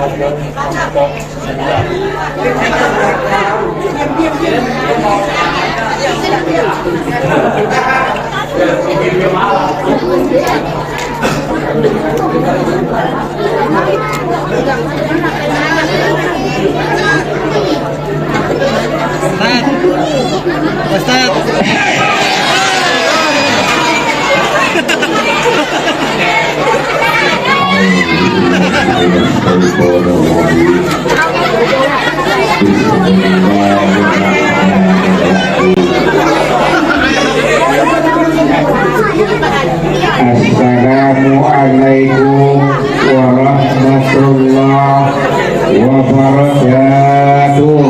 Assalamualaikum warahmatullahi wabarakatuh.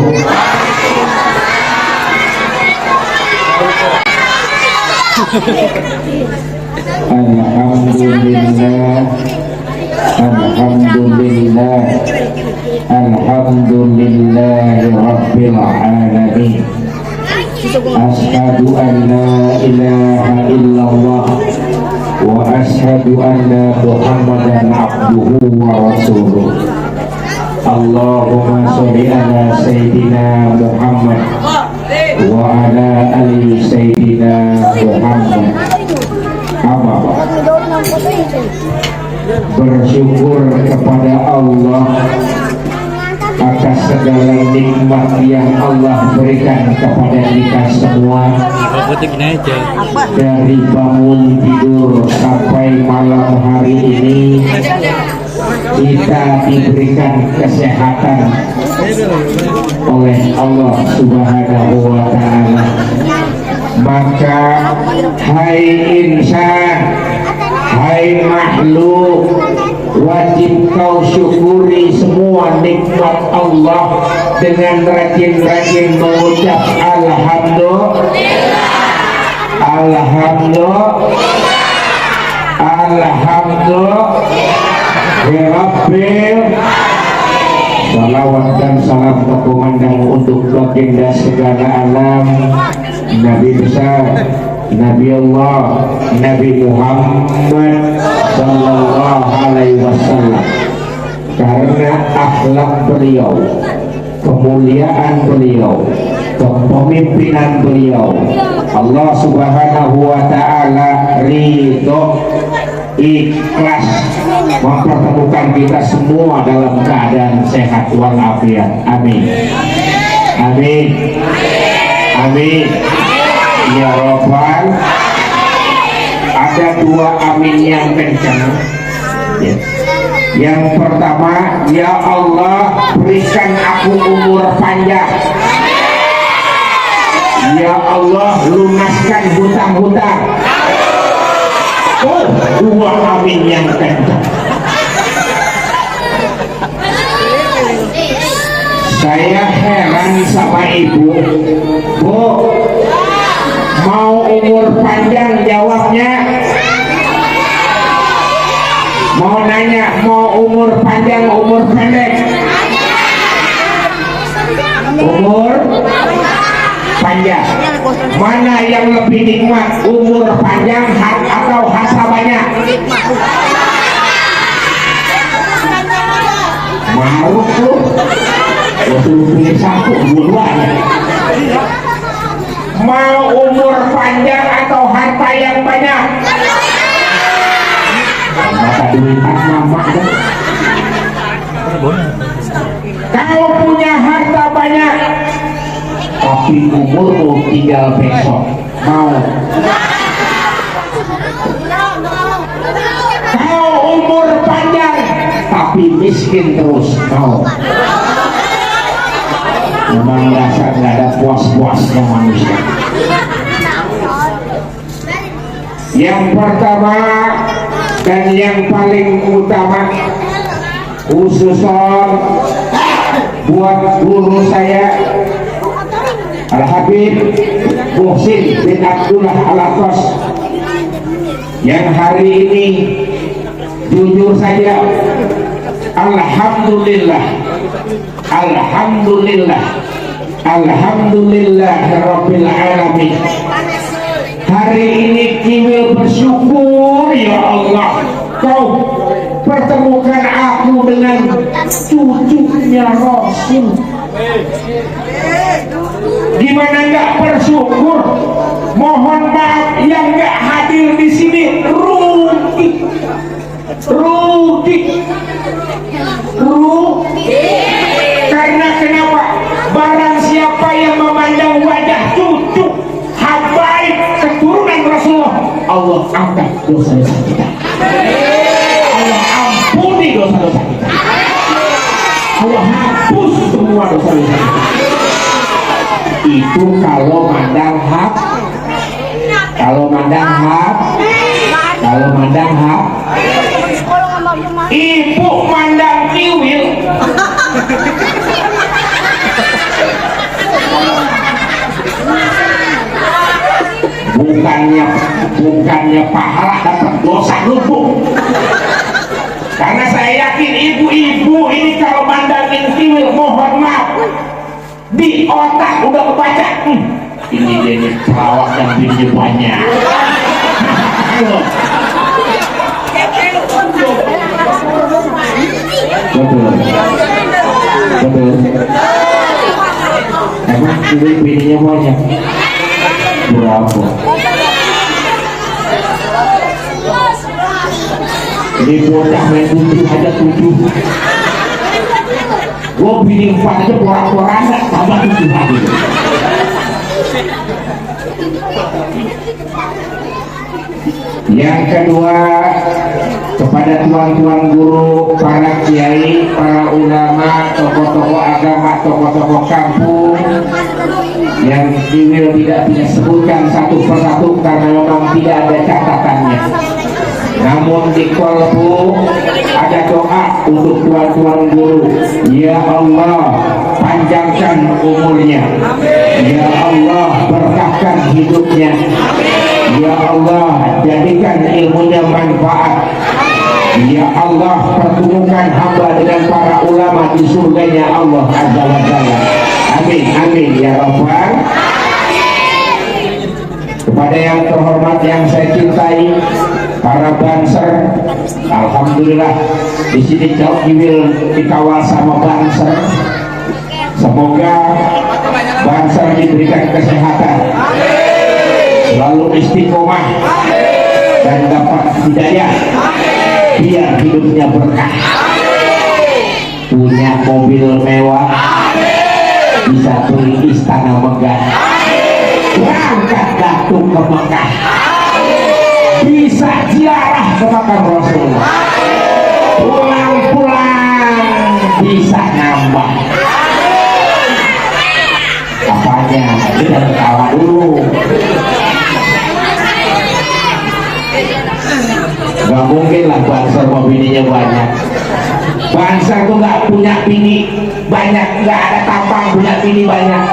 Alhamdulillah, alhamdulillah, alhamdulillahi rabbil alamin. Ashhadu an la ilaha illallah wa ashhadu anna Muhammadan abduhu wa rasuluh. Allahumma sholli ala sayyidina Muhammad wa ala ali sayyidina Muhammad. Bersyukur kepada Allah atas segala nikmat yang Allah berikan kepada kita semua, dari bangun tidur sampai malam hari ini kita diberikan kesehatan oleh Allah Subhanahu wa ta'ala. Maka hai insan, hai makhluk, wajib kau syukuri semua nikmat Allah dengan rajin-rajin mengucap alhamdulillah, alhamdulillah, alhamdulillah. Salawat dan salam terkumandang untuk baginda segala alam, Nabi besar, Nabi Allah, Nabi Muhammad Sallallahu Alaihi Wasallam. Karena akhlak beliau, kemuliaan beliau, kepemimpinan beliau, Allah Subhanahu wa ta'ala ridho, ikhlas mempertemukan kita semua dalam keadaan sehat walafiat. Amin. Amin. Amin. Ya Rabbal. Ada dua amin yang kencang. Ya. Yang pertama, ya Allah berikan aku umur panjang. Ya Allah lunaskan hutang-hutang. Oh, dua amin yang kencang. Saya heran sama ibu. Bu, mau umur panjang jawabnya. Mau nanya, mau umur panjang, umur pendek? Umur panjang. Mana yang lebih nikmat, umur panjang atau harta banyak? Maruf lu, suruh pilih satu, dua-duanya. Mau umur panjang atau harta yang banyak? Maka duitan mama kan? Kalau punya harta banyak tapi umurmu tinggal besok, mau? Kalau umur panjang tapi miskin terus, mau? Memang dasar nggak ada puas-puasnya manusia. Yang pertama dan yang paling utama, khususon buat guru saya Al-Habib Muhsin bin Abdullah Al-Atas, yang hari ini jujur saja alhamdulillah, alhamdulillah, alhamdulillah rabbil alamin. Hari ini kita bersyukur, ya Allah, Kau pertemukan aku dengan cucunya Rasul. Gimana nggak bersyukur? Mohon maaf yang nggak hadir di sini rugi, karena kenapa? Barang siapa yang memandang wajah cucu habaib keturunan Rasulullah, Allah angkat dosa-dosa kita, Allah ampuni dosa-dosa kita, Allah hapus semua dosa-dosa kita. Itu kalau mandang hak, ibu mandang kiwil. bukannya pahala, dapat dosa lubung. Karena saya yakin ibu-ibu ini kalau mandangin kiwil, mohon maaf, di otak udah kebaca, ini dia nih pelawak yang bini banyak. Betul. Emang bininya banyak berapa? Ini bocah main 7 aja 7. Gua bini 4 aja porak-porak enggak tambah 7 lagi. Yang kedua, kepada tuan-tuan guru, para kiai, para ulama, tokoh-tokoh agama, tokoh-tokoh kampung yang Jibril tidak bisa sebutkan satu persatu karena memang tidak ada catatannya. Namun di kolbu ada doa untuk tuan-tuan guru. Ya Allah, panjangkan umurnya. Ya Allah, berkahkan hidupnya. Ya Allah, jadikan ilmunya manfaat. Ya Allah, pertemukan hamba dengan para ulama di surganya Allah Azza wa Jalla. Amin, amin ya Rabbal. Kepada yang terhormat yang saya cintai, para banser, alhamdulillah di sini jauh dikawal sama banser. Semoga banser diberikan kesehatan, selalu istiqomah dan dapat hidayah, biar hidupnya berkah, punya mobil mewah, bisa beli istana megah, berangkat datuk ke Mekah, bisa ziarah ke makam Rasulullah, pulang-pulang bisa nambah. Apanya? Kita ketawa dulu. Gak mungkin lah Banser mau bininya banyak. Banser tuh gak punya bini banyak, gak ada tampang punya bini banyak.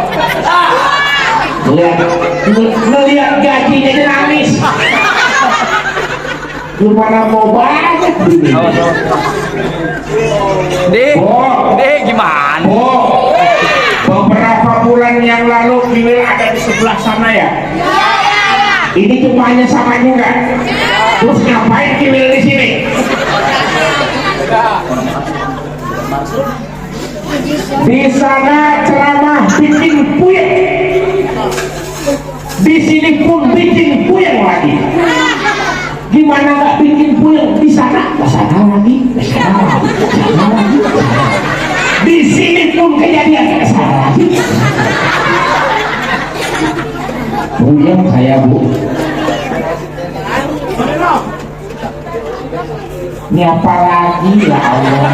Ngelihat gajinya aja nangis. Gimana mau banyak bini? Deh gimana? Beberapa bulan yang lalu Kiwil ada di sebelah sana ya. Ini cuma hanya sama juga. Terus ngapain Kiwil di sini? Di sana ceramah bikin puyeng. Di sini pun bikin puyeng lagi. Gimana nggak bikin puyeng? Di sana, ke sana lagi, ke sana lagi, ke sana lagi. Di sini pun kejadian, ke sana lagi. Puyeng saya bu. Ini apa lagi ya Allah?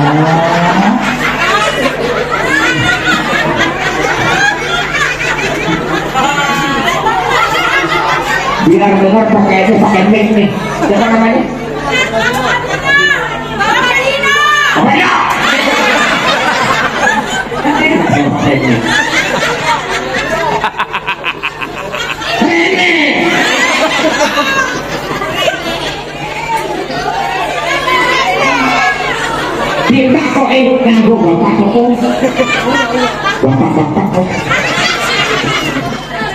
Biar dengar pakai itu, pakai mic nih. Siapa namanya? Apanya? Ini. Kita kok nganggo bapak kok. Bapak kok.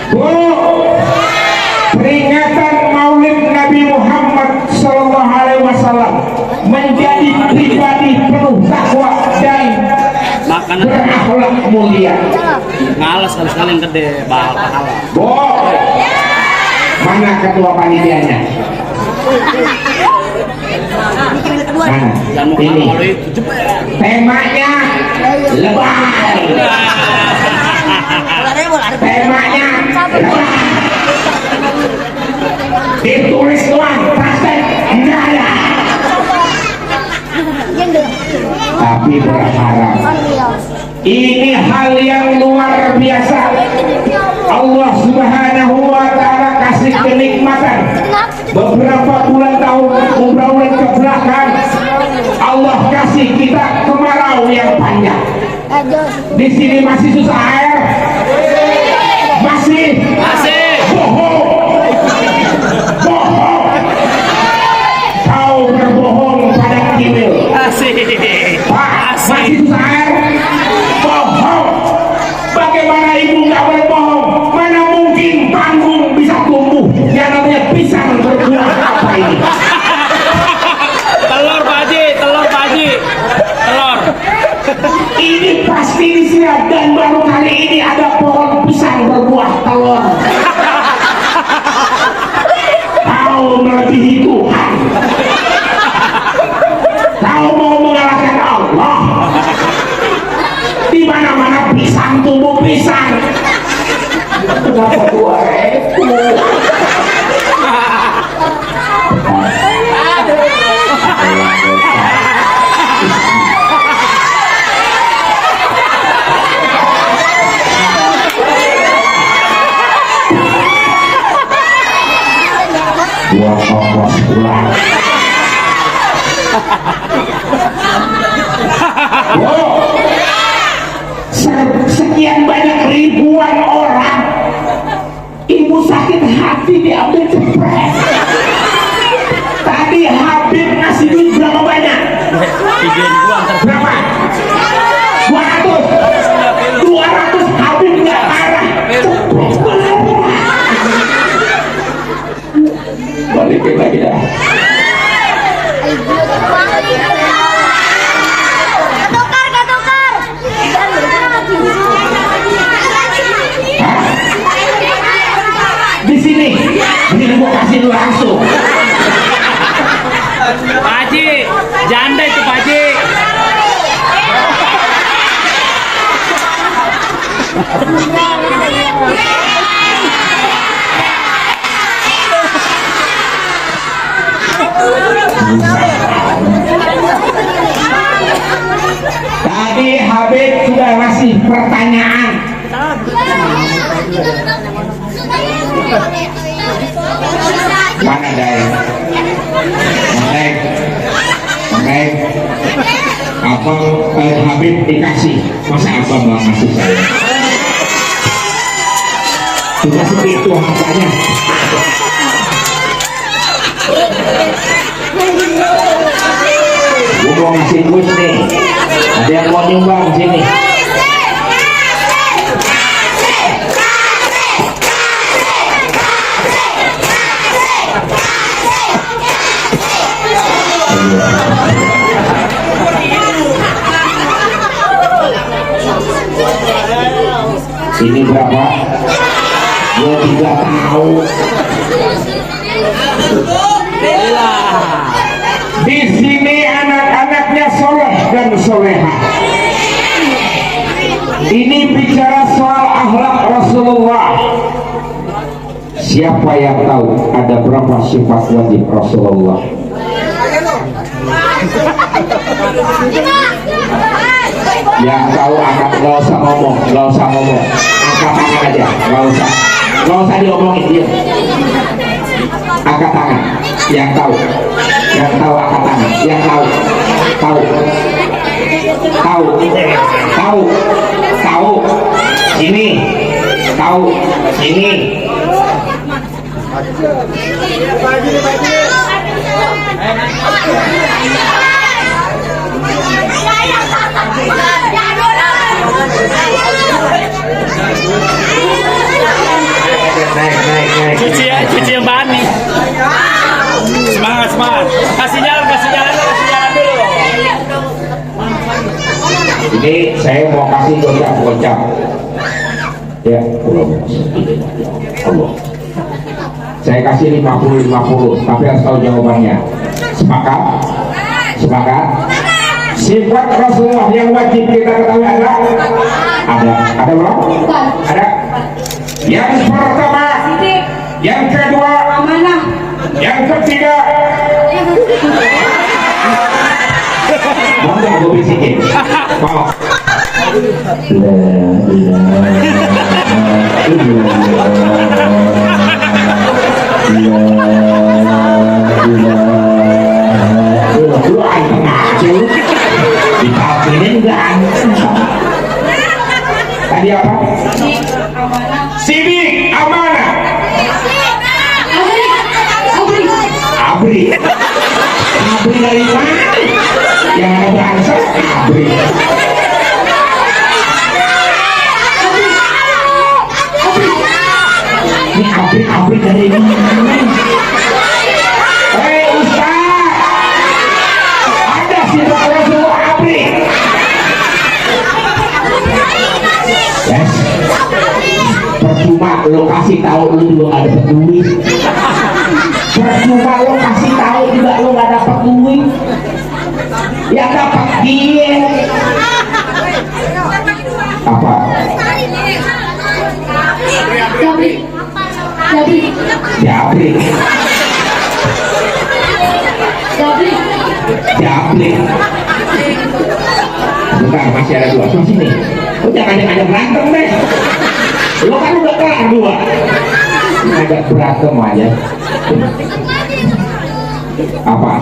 Bu, peringatan Maulid Nabi Muhammad Sallallahu Alaihi Wasallam menjadi Makanan berakhlak mulia. ngalas sekali-sekali yang gede, pahala. Boy, mana ketua panitianya? Mana? Jangan mau Ini kalau itu cepet. temanya lebay. Temanya lebay. Ditulis doang, praktek enggak ada. Tapi berharap ini hal yang luar biasa. Allah Subhanahu wa ta'ala kasih kenikmatan beberapa bulan ke belakang. Allah kasih kita kemarau yang panjang. Di sini masih susah air, masih bohong, kau berbohong pada Kiwil. Pak, masih susah air, bohong. Bagaimana ibu nggak berbohong? Mana mungkin panggung bisa tumbuh yang namanya pisang berbuah apa ini? Telur Pak Haji. Ini pasti disiap dan baru kali ini ada pohon pisang berbuah telur. Kau melebihi Tuhan. Kau mau mengalahkan Allah. Di mana-mana pisang tumbuh pisang. Kenapa 2.000? Buat ongkos pulang. Sekian banyak ribuan orang, ibu sakit hati diambil cepet. Tadi Habib ngasih duit berapa banyak? Berapa? 200 Habib nggak marah. Balikin lagi dah. Di sini gua kasih lu langsung. Pak Haji, janda itu Pak Haji. Tadi Habib sudah ngasih pertanyaan. Mana Dai? Baik. Abang Habib dikasih, masa abang nggak ngasih saya? Sudah segitu harganya. Gue mau ngasih duit nih. Ada yang mau nyumbang sini? Ini berapa? Gue tidak tahu. Di sini anak-anaknya soleh dan soleha. Ini bicara soal akhlak Rasulullah. Siapa yang tahu ada berapa sifat wajib Rasulullah? Yang tahu angkat, nggak usah ngomong, angkat tangan aja, nggak usah diomongin dia. Angkat tangan, yang tahu angkat tangan, yang tahu, ini. Naik. Cuci yang bahan nih. Semangat. Kasih jalan dulu. Ini saya mau kasih gocap-gocap. Ya, Allah. Saya kasih 50-50, tapi harus tahu jawabannya. Sepakat? Sepakat? Sifat Rasulullah yang wajib kita ketahui ada? Ada belum? Ada. Yang pertama, yang kedua, amanah, yang ketiga. Mau nggak gue bisikin? Mau? Lu anteng aja dikafinin ganteng. Tadi apa? Sidik, amanah, abri. Abri dari mana? Yang ada bangsa, abri. Ini abri dari mana? Hei Ustaz, ada sifat Rasulullah abri. Yes. Percuma lo kasih tahu lu juga gak dapet duit. Percuma lo kasih tahu juga lo gak dapet duit. Yang dapat dia apa? Jabrik. Bentar, masih ada dua. Tuh sini. Lo jangan ngajak berantem deh. Lo kan udah kelar dua. Ngajak berantem aja. Apa?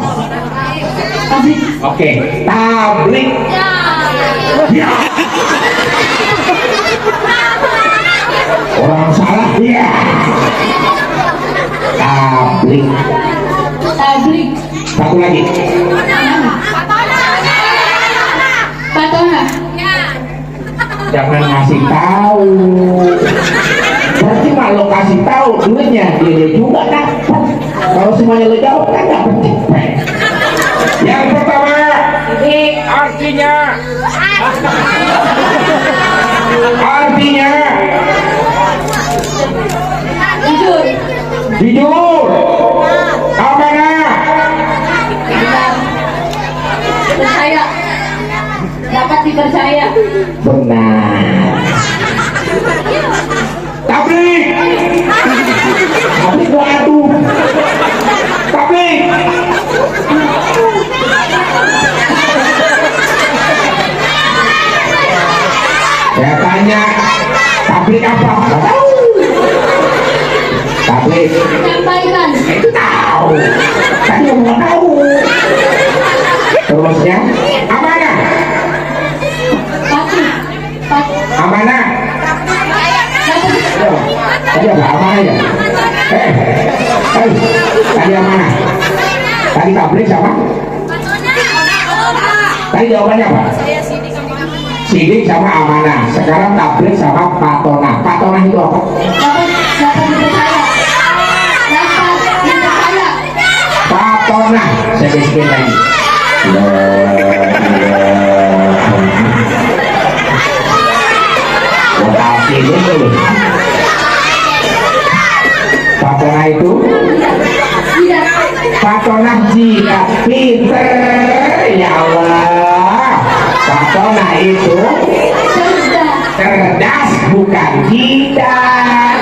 Oke, tablik. Ya. Orang salah ya. Tablik. Satu lagi. Patona. Jangan ngasih tahu. Berarti kalau kasih tahu duitnya dia juga dapat. Kalau semuanya lo jawab kan dapat cepet. Yang pertama, artinya jujur, amanah, Percaya. Dapat dipercaya. benar. Tablik gua aduh. Tablik. Saya tanya, tablik apa? Nggak tahu. Tablik Sampaikan. itu tahu. Tadi yang nggak tahu. Terusnya amanah. Amanah. Tadi apa? Amanah ya? Tadi amanah. Tadi tablik sama? Tadi jawabannya apa? Sidik sama amanah. Sekarang tablik sama patona. Patona itu apa? Patona. Saya bisikin lagi. Patona itu? Patona jika pinter. Ya Allah. Patona itu cerdas bukan jidat.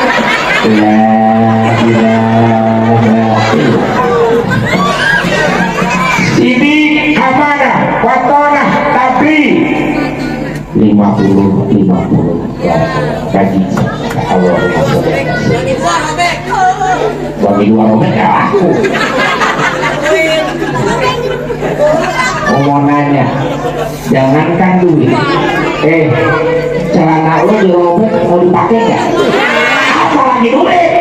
Sidik, amanah, patona, tapi 50-50 gaji Allah bagi 2 robek ya aku mau nanya, jangankan duit, celana lo dirobek mau dipakai nggak? Apalagi duit.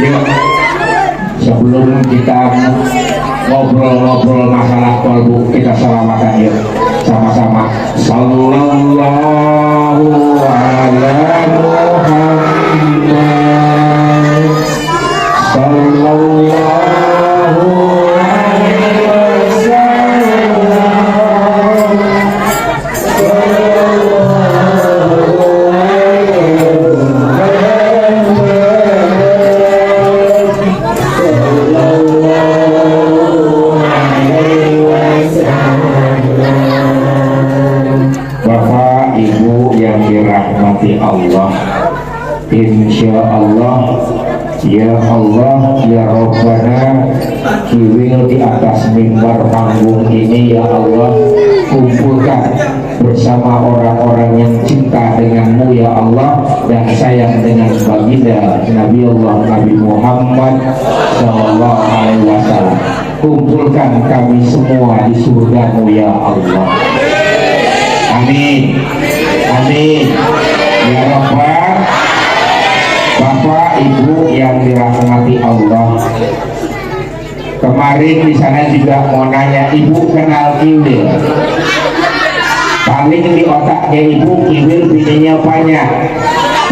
Yuk, sebelum kita ngobrol-ngobrol masalah kolbu, kita salawatan yuk sama-sama. Sallallahu ala Muhammad. Sallallahu ala Insya Allah, ya Allah, ya Rabbana, kiwil di atas mimbar panggung ini ya Allah, kumpulkan bersama orang-orang yang cinta denganmu ya Allah dan sayang dengan baginda Nabi Allah Nabi Muhammad Sallallahu Alaihi Wasallam. Kumpulkan kami semua di surgamu ya Allah. Amin. Amin. Ya Rabbal. Bapak Ibu yang dirahmati Allah, kemarin di sana juga mau nanya, Ibu kenal kiwil? Paling di otaknya Ibu, kiwil bininya banyak.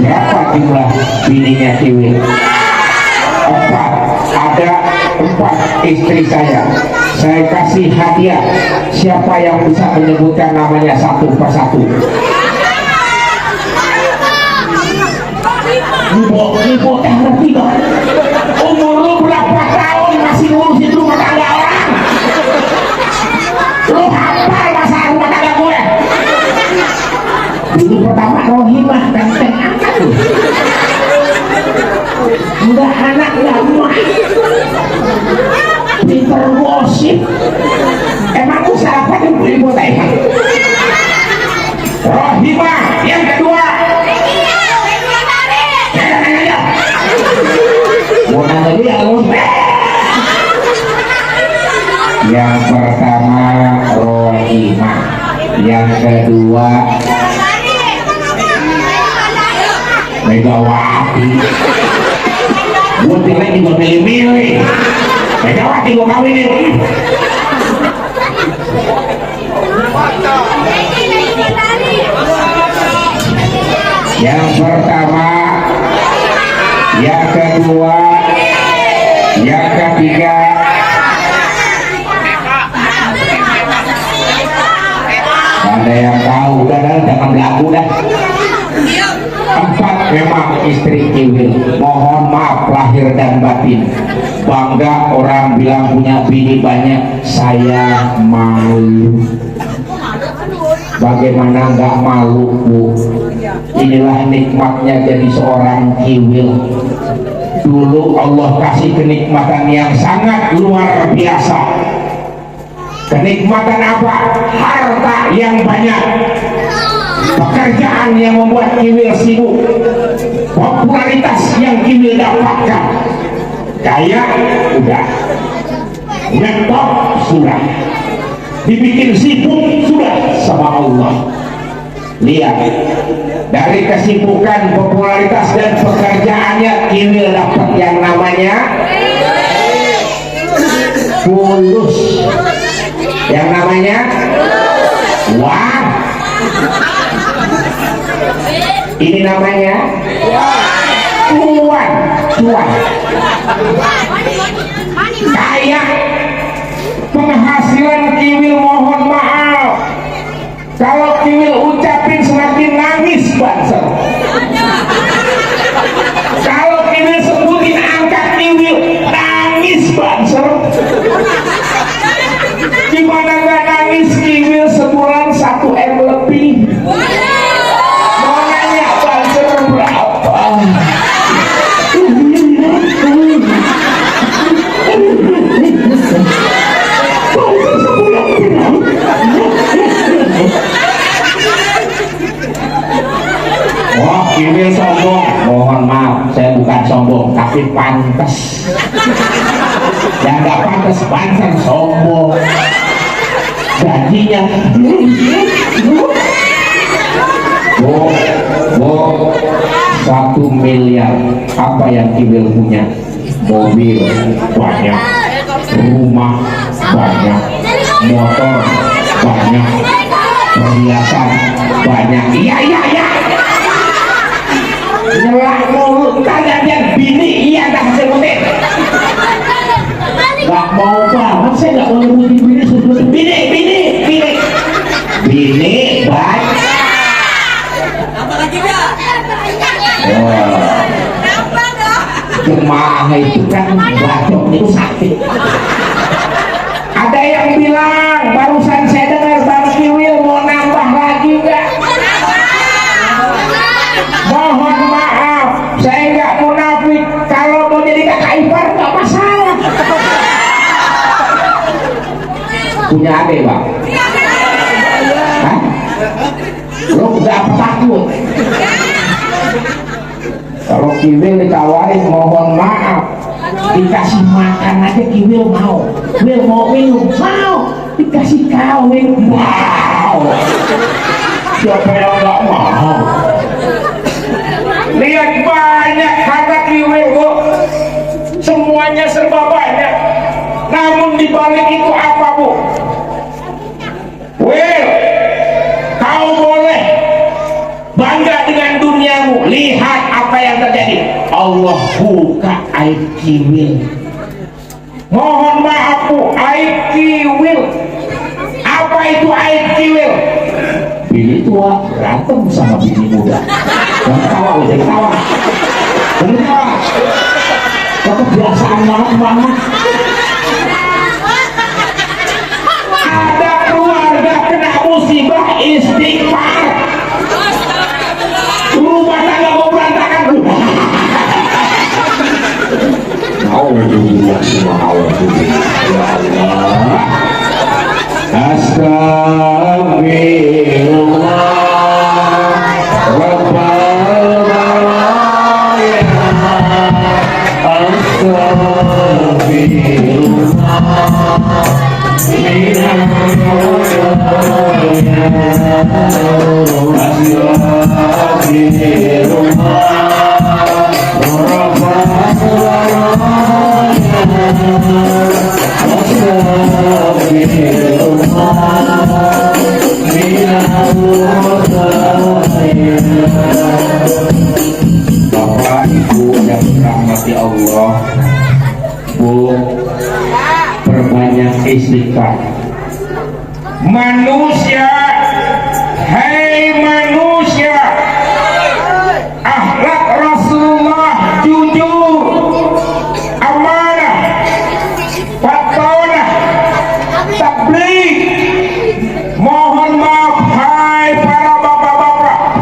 Berapa jumlah bininya kiwil? 4. Ada 4 istri saya. Saya kasih hadiah. Siapa yang bisa menyebutkan namanya satu persatu? Ibu teh ngerti dong. Umur lu berapa tahun masih ngurusin rumah tangga orang? Lu hafal masalah rumah tangga gue? Dulu pertama Rohimah ganteng anak tuh. Enggak anak enggak rumah. Pinter gosip. Emang lu sarapan ibu teh? Rohimah yang kedua. Yang pertama Rohimah, yang kedua Megawati. Gue pilih juga milih-milih Megawati gue kawinin. Yang pertama, yang kedua, yang ketiga, ada yang tahu, udah jangan belagu dah. 4 memang istri kiwil. Mohon maaf lahir dan batin. Bangga orang bilang punya bini banyak, saya malu. Bagaimana nggak malu, Bu? Inilah nikmatnya jadi seorang kiwil. Dulu Allah kasih kenikmatan yang sangat luar biasa. Kenikmatan apa? Harta yang banyak, pekerjaan yang membuat kiwil sibuk, popularitas yang kiwil dapatkan, kaya udah, ngetop sudah, dibikin sibuk sudah sama Allah. Lihat, dari kesibukan, popularitas dan pekerjaannya, kiwil dapat yang namanya fulus. Yang namanya wah. Ini namanya cuan. Kaya. Penghasilan kiwil mohon maaf, kalau kiwil ucapin semakin nangis banser. Kalau kiwil sebutin angka kiwil nangis banser. Gimana gak nangis kiwil sebulan 1 M lebih? Mau nanya banser berapa? Wah, kiwil sombong. Mohon maaf, saya bukan sombong, tapi pantas. Yang gak pantas banser sombong. Gajinya Bu, 1 miliar. Apa yang kiwil punya? Mobil banyak, rumah banyak, motor banyak, perhiasan banyak. Iya nyelak mulut kalian bini. Iya tak sebutin. Gak mau banget, saya gak mau nyebutin bini. Bini banyak. Jemaah itu kan bacok itu sakit. Ada yang bilang barusan saya dengar Bang Kiwil mau nambah lagi enggak? Mohon maaf, saya nggak Punya adik bang? Hah? Lo nggak takut? Kalau Kiwil ditawarin mohon maaf, dikasih makan aja Kiwil mau. Wil mau minum, mau. Dikasih kawin, wow. Siapa yang nggak mau? Lihat banyak kata Kiwil kok, semuanya serba banyak. Namun dibalik itu apa bu? Wil, kau boleh bangga dengan duniamu. Lihat apa yang terjadi. Allah buka aib Kiwil. Mohon maaf bu, aib Kiwil. Apa itu aib Kiwil? Bini tua berantem sama bini muda. Jangan tawa, jangan tawa. Jangan tawa. Kebiasaan banget. Ada keluarga kena musibah istighfar. Rumah tangga mau berantakan. Alhamdulillah, ya Allah. Astagfirullah. Bapak Ibu yang dirahmati Allah, Bu, perbanyak istighfar. Manusia, hei manusia, akhlak Rasulullah jujur, amanah, patonah, tabligh. Mohon maaf hai para bapak-bapak,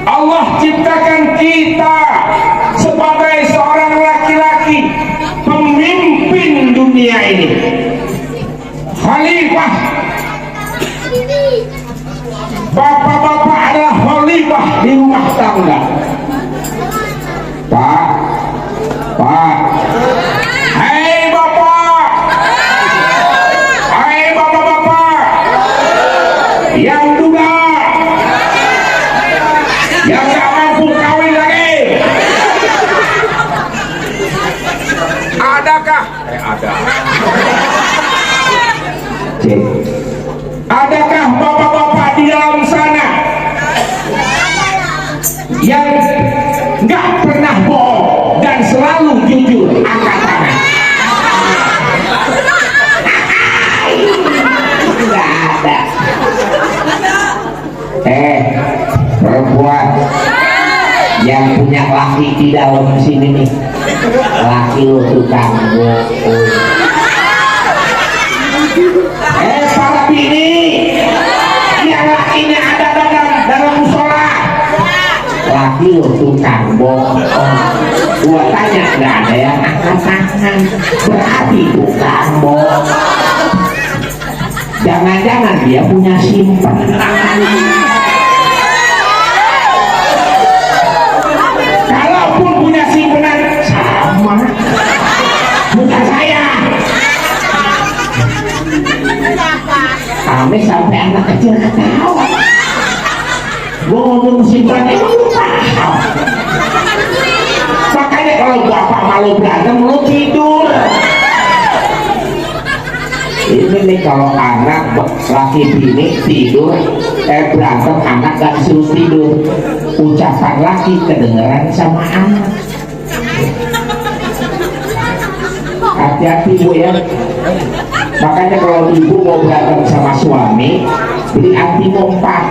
Allah ciptakan kita sebagai seorang laki-laki pemimpin dunia ini, khalifah. Bapak-bapak adalah khalifah di rumah tangga. Pak, hai bapak, hai bapak-bapak yang duda, yang gak mampu kawin lagi, adakah? Ada. Adakah bapak-bapak di dalam sana yang nggak pernah bohong dan selalu jujur? Angkat tangan. Nggak ada. Perempuan yang punya laki di dalam sini nih, laki lu tukang bohong. Para bini yang lakinya ada dalam musola, laki lo tukang bohong. Gua tanya nggak ada yang angkat tangan, berarti tukang bohong. Jangan-jangan dia punya simpanan. Kalaupun punya simpanan sama, bukan saya. Kami sampai anak kecil ketawa. Gue ngomong simpan emang lu paham. Makanya kalau bapak malu berantem lu tidur. Ini nih kalau anak laki bini tidur berantem, anak gak disuruh tidur, ucapan laki kedengeran sama anak. Hati-hati bu ya. Makanya kalau ibu mau berantem sama suami, beli anti mompat,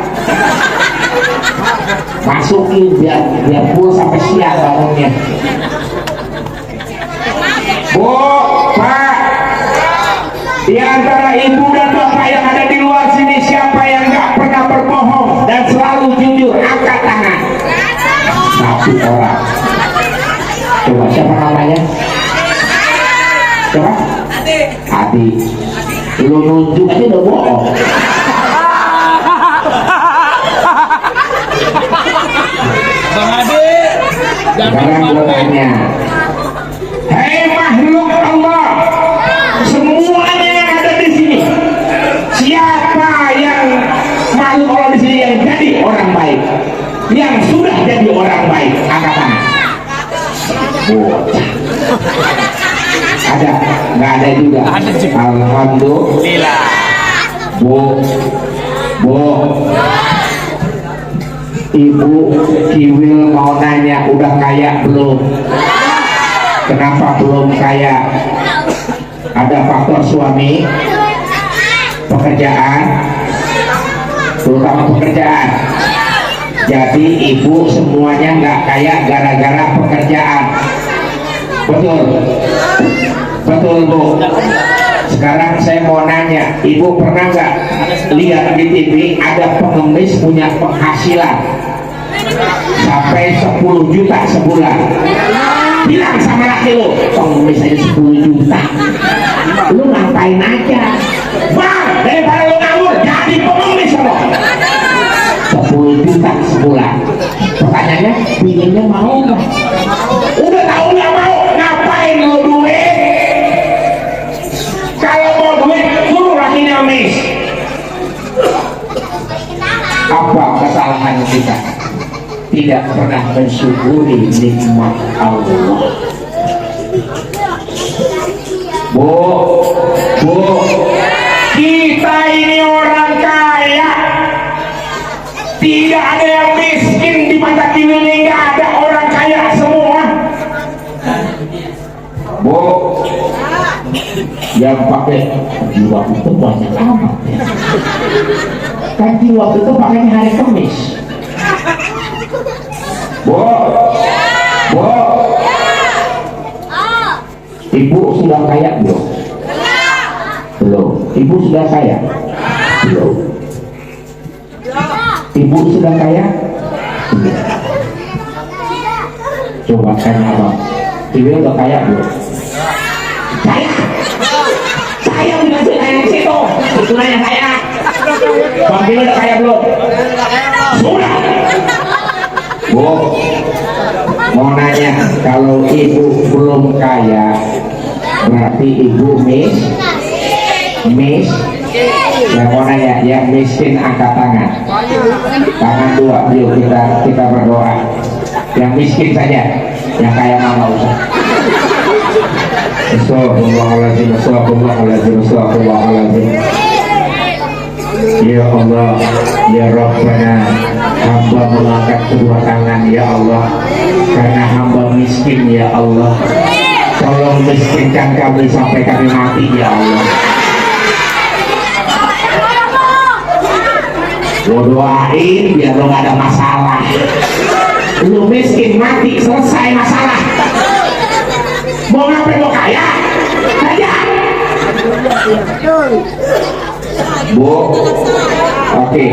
masukin biar full sampai siang bangunnya. Bu, Pak, di antara ibu dan bapak yang ada di luar sini, siapa yang nggak pernah berbohong dan selalu jujur? Angkat tangan. Satu orang. Coba siapa namanya? Coba. Adi. Lu nunjuk aja udah bohong. Bang Ade, Sekarang gue tanya, hei makhluk Allah, semuanya yang ada di sini, siapa yang makhluk Allah di sini yang jadi orang baik, yang sudah jadi orang baik, angkat tangan. Bocah. Ada? Nggak ada juga. Ada juga. Alhamdulillah. Bu, Ibu Kiwil mau nanya, udah kaya belum? Kenapa belum kaya? Ada faktor suami, pekerjaan, terutama pekerjaan. Jadi ibu semuanya nggak kaya gara-gara pekerjaan. Betul, betul Bu. Sekarang saya mau nanya, ibu pernah nggak lihat di TV ada pengemis punya penghasilan sampai 10 juta sebulan? Bilang sama laki lu, pengemis aja 10 juta, lu ngapain aja? Bang, daripada lu nganggur, jadi pengemis lo. 10 juta sebulan. Pertanyaannya, pinginnya mau nggak? Udah tahu nggak mau, ngapain lu duit? Kalau mau duit, suruh lakinya mis. Apa kesalahan kita? Tidak pernah mensyukuri nikmat Allah. Bu, kita ini orang kaya. Tidak ada yang miskin di mata kini, nggak ada orang kaya semua. Bu, yang pakai jiwa itu banyak amat. Kan jiwa itu pakainya hari Kamis. Bu, ibu sudah kaya belum? Belum. Ibu sudah kaya? Belum. Ibu sudah kaya? Belum. Coba tanya abang, ibu udah kaya belum? Kaya? Saya bukan nanya situ, itu nanya saya. Bang Bill udah kaya belum? Sudah. Bu, mau nanya, kalau ibu belum kaya, berarti ibu mis. Yang mau nanya, yang miskin angkat tangan. Tangan dua, yuk kita berdoa. Yang miskin saja, yang kaya nggak usah. Astagfirullahaladzim, astagfirullahaladzim, astagfirullahaladzim. Ya Allah, ya Rabbana, hamba mengangkat kedua tangan ya Allah, karena hamba miskin ya Allah. Tolong miskinkan kami sampai kami mati ya Allah. Lo doain biar lo gak ada masalah. Lo miskin mati selesai masalah. Mau ngapain lo kaya? Kaya. Bu, oke.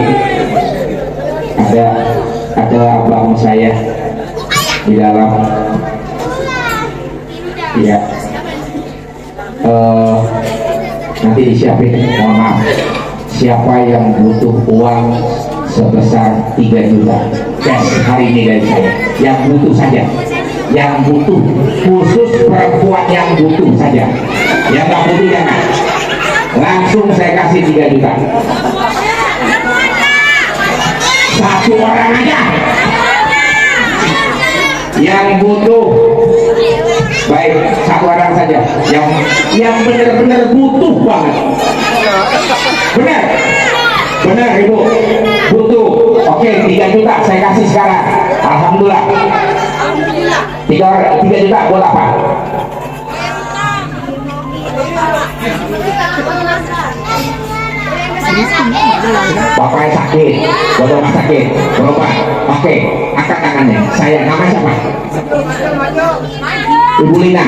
Ada abang saya di dalam. Ya. Nanti disiapin. Mohon maaf. Siapa yang butuh uang sebesar 3 juta cash hari ini dari saya, yang butuh saja, yang butuh, khusus perempuan yang butuh saja, yang nggak butuh jangan, langsung saya kasih 3 juta satu orang aja yang butuh. Baik, satu orang saja yang benar-benar butuh banget. Benar ibu butuh. Oke, 3 juta saya kasih sekarang. Alhamdulillah. 3 juta buat apa? Bapaknya sakit, buat rumah sakit, berobat. Oke, angkat tangannya. Saya, nama siapa? Ibu Lina.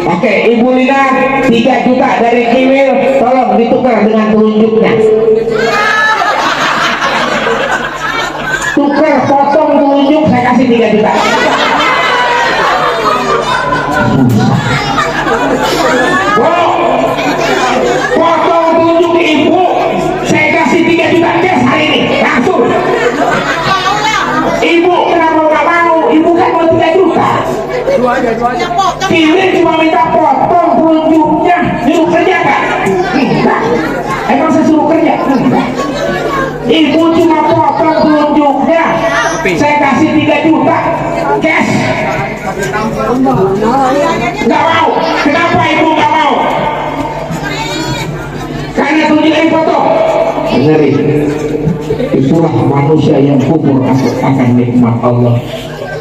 Oke, Ibu Lina, 3 juta dari Kiwil, tolong ditukar dengan telunjuknya. Tukar, potong telunjuk, saya kasih 3 juta. Wow, potong Nggak mau. Kenapa ibu nggak mau? Karena tunjukin foto. Dengerin. Itulah manusia yang kufur akan nikmat Allah.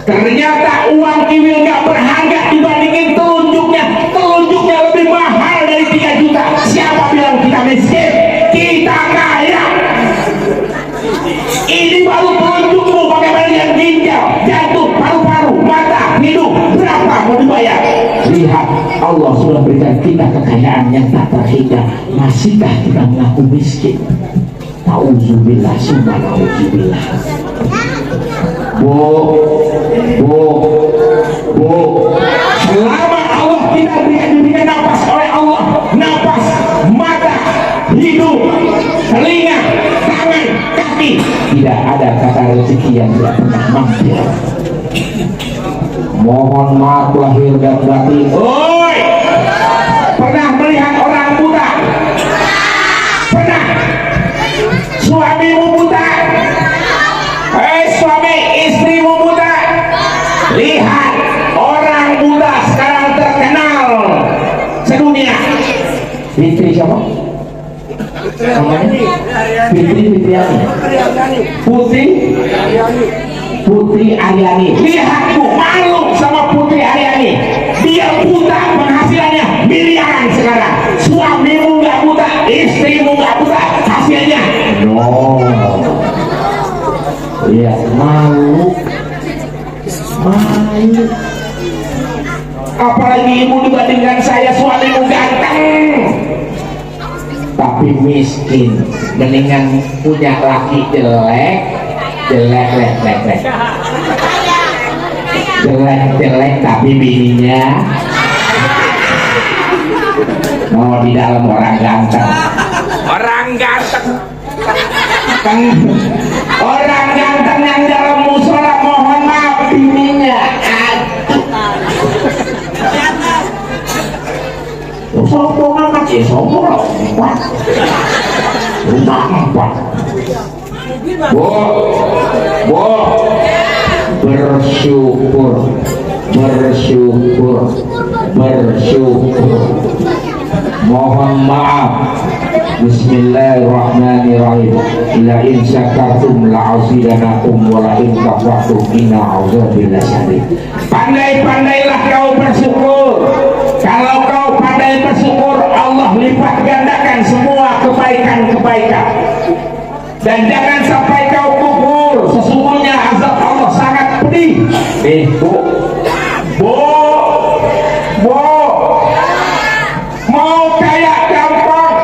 Ternyata uang kiwil nggak berharga dibandingin telunjuknya. Telunjuknya lebih mahal dari 3 juta. Siapa bilang kita miskin? Kita kaya. Ini baru telunjukmu, bagaimana yang ginjal, jantung, paru-paru, mata, hidung, berapa mau dibayar? Lihat, Allah sudah berikan kita kekayaan yang tak terhingga. Masihkah kita mengaku miskin? Nauzubillah, summa nauzubillah. Bu, selama Allah tidak diberikan nafas oleh Allah, nafas, mata, hidung, telinga, tangan, kaki, tidak ada kata rezeki yang tidak pernah mampir. Mohon maaf lahir dan batin. Oi, pernah melihat orang buta? Pernah? Suamimu buta? Suami istrimu buta? Lihat, orang buta sekarang terkenal sedunia. Fitri siapa? Namanya? Putri Aryani. Lihat bu, malu sama Putri Aryani. Dia buta, penghasilannya miliaran sekarang. Suamimu nggak buta, istrimu nggak buta, hasilnya no. Iya, malu. Apalagi ibu dibandingkan saya, suamimu ganteng tapi miskin. Mendingan punya laki jelek tapi bininya di dalam orang ganteng. Orang ganteng yang dalam musola, mohon maaf, bininya sombong amat ya, sombong loh. Rumah 4. Bu, bersyukur. Mohon maaf. Bismillahirrahmanirrahim. La in syakartum la azidanakum wa la in kafartum inna azabi lasyadid. Pandai-pandailah kau bersyukur. Kalau kau pandai bersyukur, Allah lipat gandakan semua kebaikan-kebaikan. Dan jangan sampai kau kufur. Sesungguhnya azab Allah sangat pedih. Bu, mau kaya gampang,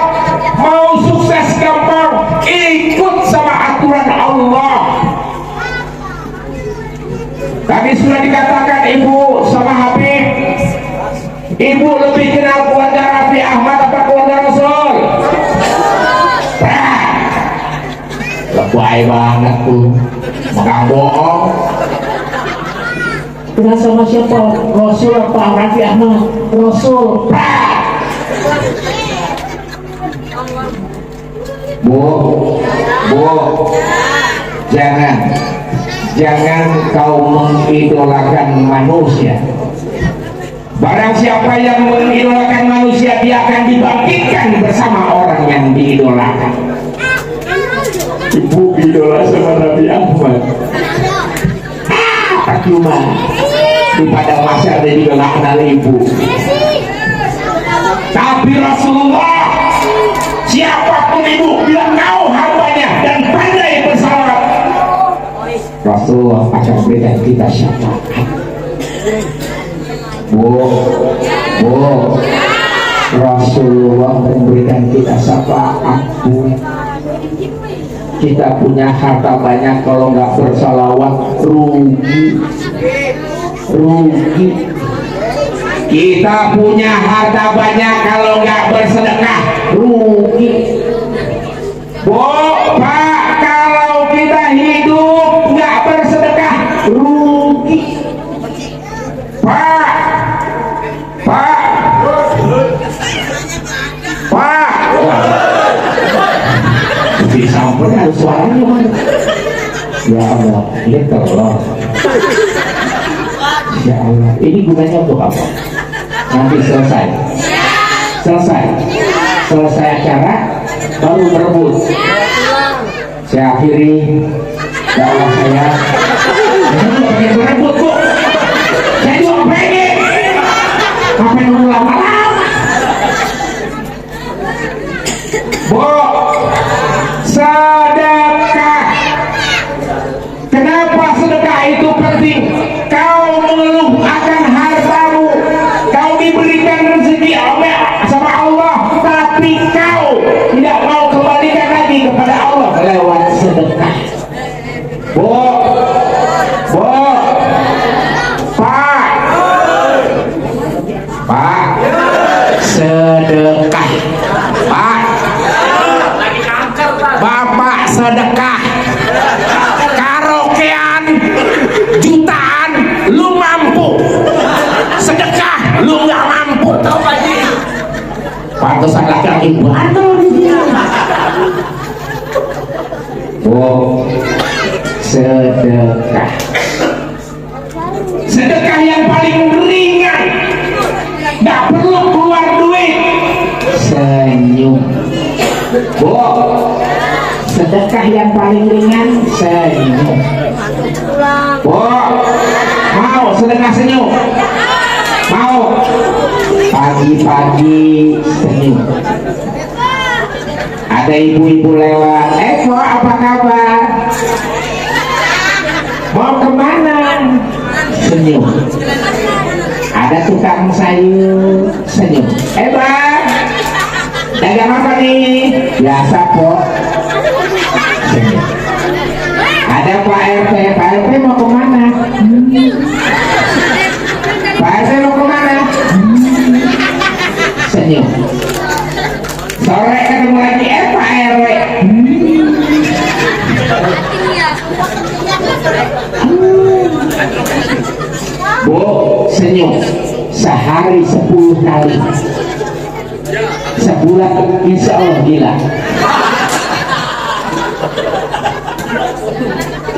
mau sukses gampang, ikut sama aturan Allah. Tadi sudah dikatakan ibu sama Habib, ibu lebih kenal keluarga Raffi Ahmad apa keluarga Rasul? Lebay banget tuh, makan bohong. Kenal sama siapa? Rasul apa Raffi Ahmad? Rasul. Bu, jangan kau mengidolakan manusia. Barang siapa yang mengidolakan manusia, dia akan dibangkitkan bersama orang yang diidolakan. Ibu idola sama Raffi Ahmad. Cuma di pada masa dia juga nggak kenal ibu. Tapi Rasulullah, siapapun ibu bilang kau hambanya dan pandai bersalawat, Rasulullah akan berikan kita syafaat. Bu, Rasulullah memberikan kita syafaat. Kita punya harta banyak, kalau nggak bersalawat rugi. Kita punya harta banyak, kalau nggak bersedekah rugi. Bu, Pak, kalau kita hidup nggak bersedekah rugi. Pak, disamperin ada suaranya mana? Ya Allah, ini telur. Masya Allah, ini gunanya untuk apa? Nanti selesai acara baru berebut. Saya akhiri dakwah saya. Saya juga pengen berebut, Bu. Saya juga pengen. Apa yang lama-lama? Bu, sedekah. Kenapa sedekah itu penting? Kau mengeluh akan hartamu, kau diberikan rezeki sama Allah, tapi kau tidak mau kembalikan lagi kepada Allah lewat sedekah. Bu, Pak, sedekah. Pak, Bapak sedekah. Karaokean jutaan lu mampu, sedekah lu nggak mampu. Pantesan laki-laki bandel di sini. Oh, sedekah. Sedekah yang paling ringan, nggak perlu keluar duit. Senyum. Bu, sedekah yang paling ringan, senyum. Bu, mau sedekah senyum? Mau? Pagi-pagi senyum. Ada ibu-ibu lewat, Eko apa kabar? Mau kemana? Senyum. Ada tukang sayur, senyum. Bang, dagang apa nih? Biasa kok. Senyum. Ada Pak RT mau kemana? Pak RT mau kemana? Senyum. Sore ketemu lagi, Pak RW. Bu, senyum. Sehari 10 kali. Sebulan insya Allah gila.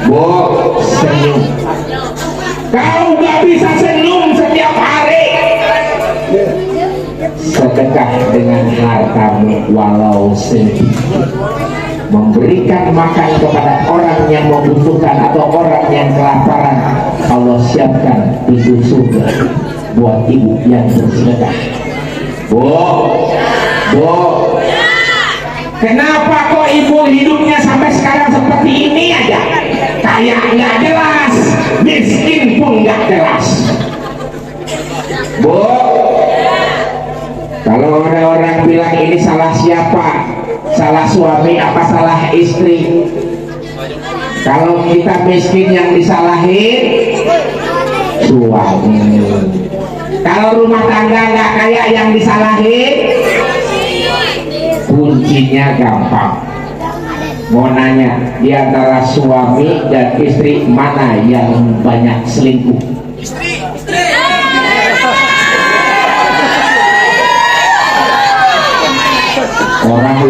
Bu, senyum. Kau gak bisa senyum setiap hari. Sedekah dengan hartamu walau sedikit. Memberikan makan kepada orang yang membutuhkan atau orang yang kelaparan, Allah siapkan pintu surga buat ibu yang bersedekah. Bu, kenapa kok ibu hidupnya sampai sekarang seperti ini aja? Kayak nggak jelas, miskin pun nggak jelas. Bu, kalau ada orang bilang ini salah siapa? Salah suami apa salah istri? Kalau kita miskin yang disalahin suami. Kalau rumah tangga nggak kaya yang disalahin, kuncinya gampang. Mau nanya, di antara suami dan istri mana yang banyak selingkuh? Orang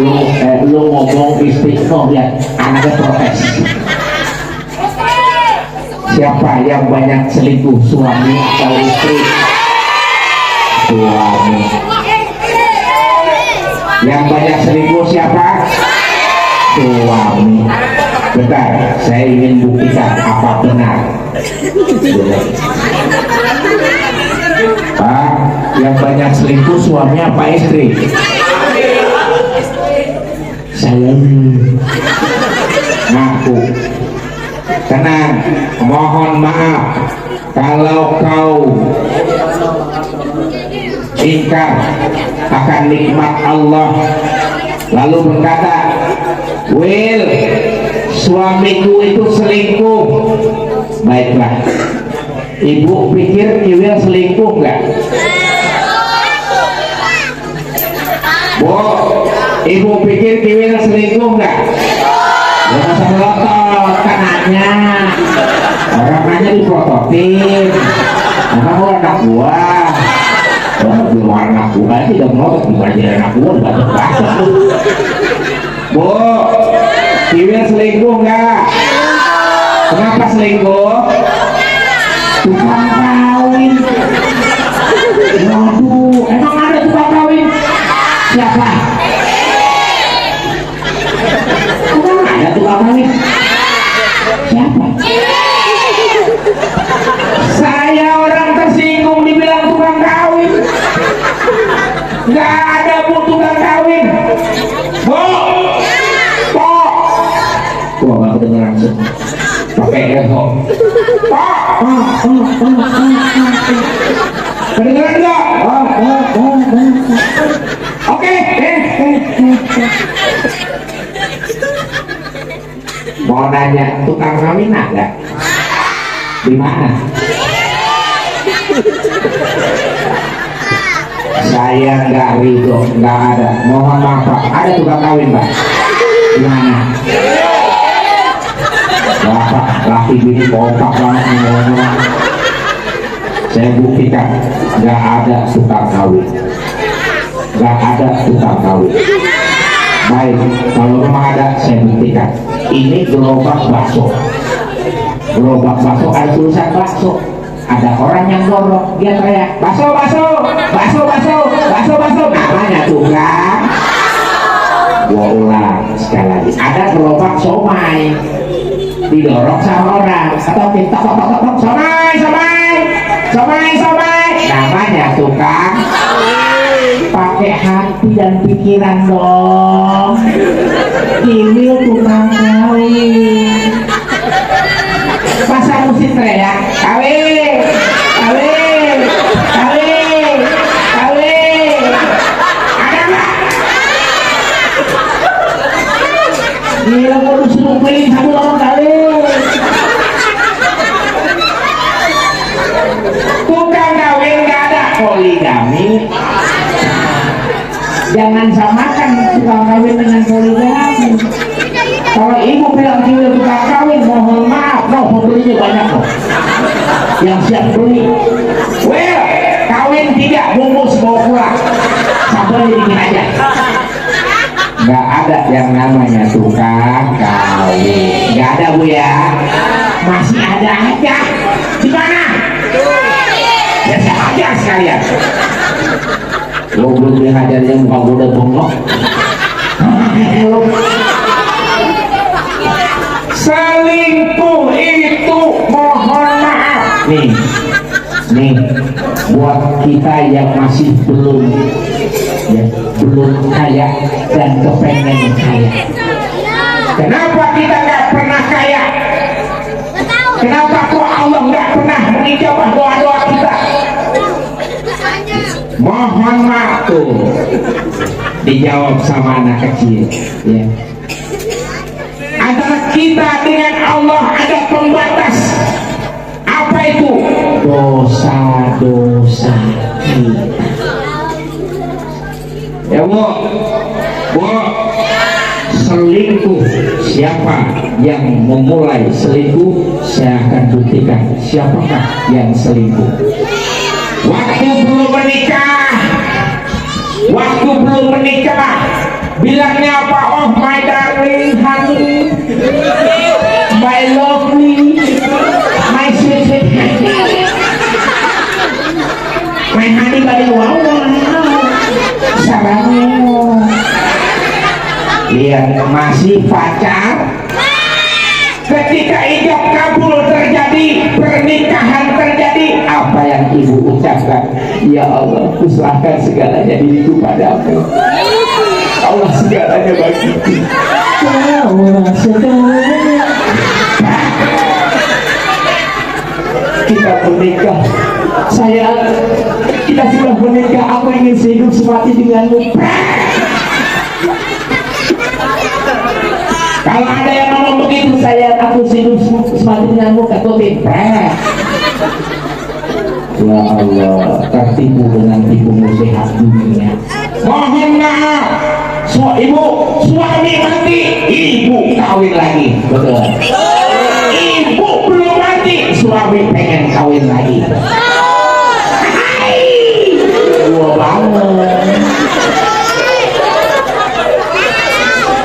lu ngomong istri, oh lihat anaknya protes. Siapa yang banyak selingkuh, suami atau istri? Suami. Yang banyak selingkuh siapa? Suami. Bentar, saya ingin buktikan apa benar. Pak, yang banyak selingkuh suami apa istri? Saya ngaku. Tenang, mohon maaf kalau kau ingkar akan nikmat Allah lalu berkata, Will, suamiku itu selingkuh. Baiklah, ibu pikir Will selingkuh nggak? Bu, ibu pikir Will selingkuh nggak? Ya masa melotot kan anaknya. Orang nanya diprototin. Kamu anak gua. Belum anak gua sih udah melotot. Bukan jadi anak gua udah baca-baca. Bu, Will selingkuh nggak? Kenapa selingkuh? Tukang tahu. tukang kawin? Siapa? Saya orang tersinggung dibilang tukang kawin. Nggak ada bu tukang kawin. Bu, wah nggak kedengeran langsung. Pakai echo. Kedengeran nggak? Oke. Mau nanya tukang kawin ada? Di mana? Saya nggak ridho, nggak ada. Mohon maaf Pak, ada tukang kawin Pak? Di mana? Bapak laki bini kompak banget ngomong. Saya buktikan nggak ada tukang kawin, nggak ada tukang kawin. Baik, kalau memang ada saya buktikan. Ini gerobak bakso. Gerobak bakso ada tulisan bakso. Ada orang yang dorong, dia teriak bakso, bakso, bakso, bakso, bakso, bakso. Namanya tukang. Gua ulang sekali lagi. Ada gerobak somai, didorong sama orang. Atau kita tok, somai, somai, somai, somai. Namanya tukang. Pakai hati dan pikiran dong. Ini tukang kawin. Masa mesti teriak kawin, kawin, kawin, kawin. Ada nggak? Gila mau disuruh pilih satu orang kawin. Tukang kawin nggak ada poligami. Jangan samakan tukang kawin dengan poligami. Kalau ibu bilang dia tukang kawin, mohon maaf, pembelinya banyak loh. Yang siap beli. Well, kawin tidak bungkus bawa pulang. Sabar dibikin aja. Nggak ada yang namanya tukang kawin. Nggak ada bu ya. Masih ada aja. Di mana? Ya saya ajar sekalian. Lo belum dihajar yang muka gue udah bongkok. Selingkuh itu mohon maaf. Nih, buat kita yang masih belum kaya dan kepengen kaya. Kenapa kita nggak pernah kaya? Kenapa kok Allah nggak pernah mengijabah doa-doa kita? Mohon maaf tuh, dijawab sama anak kecil. Ya. Antara kita dengan Allah ada pembatas. Apa itu? Dosa-dosa kita. Ya bu, selingkuh. Siapa yang memulai selingkuh, saya akan buktikan siapakah yang selingkuh. Waktu belum menikah, bilangnya apa? Oh my darling honey, my lovely, my sweet honey, my honey bari wow, sarangnya. Lihat masih pacar. Ketika ijab kabul terjadi, pernikahan terjadi, apa yang ibu ucapkan? Ya Allah, kuserahkan segalanya diriku padamu. Allah segalanya bagiku. Kaulah segalanya. Kita menikah, kita sudah menikah. Aku ingin sehidup semati denganmu. Kalau ada yang ngomong begitu, aku hidup semati denganmu, ketutin. Ya Allah, tertipu dengan tipu muslihat dunia. Mohon maaf, suami mati, ibu kawin lagi. Betul. Ibu belum mati, suami pengen kawin lagi. Gua banget.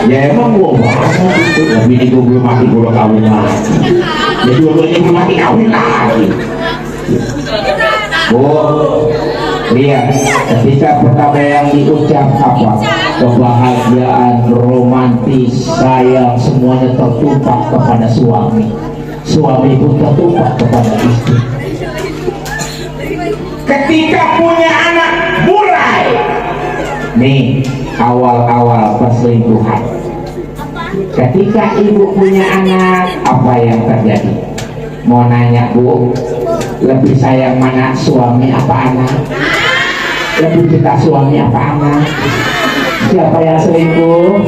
Ya emang gua banget itu. Bini gua belum mati, gua kawin lagi. Ya dua-duanya belum mati, kawin lagi. Bu, lihat ketika pertama yang diucap apa? Kebahagiaan romantis. kasih sayang semuanya tertumpah kepada suami, suami pun tertumpah kepada istri. Ketika punya anak mulai nih awal-awal perselingkuhan. Ketika ibu punya anak, apa yang terjadi? Mau nanya Bu, lebih sayang mana, suami apa anak? Lebih cinta suami apa anak? Siapa yang selingkuh?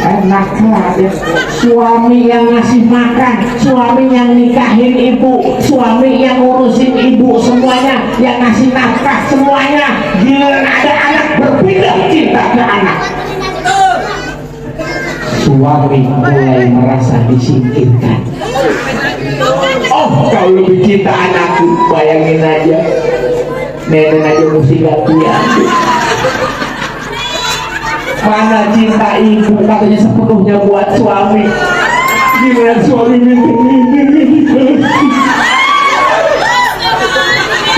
Enak banget, suami yang ngasih makan, suami yang nikahin ibu, suami yang ngurusin ibu semuanya, yang ngasih nafkah semuanya. Giliran ada anak berpindah cinta ke anak, suami mulai merasa disingkirkan. Oh, kau lebih cinta anakku, bayangin aja, nenek aja mesti gantian. Mana cinta ibu katanya sepenuhnya buat suami, giliran suami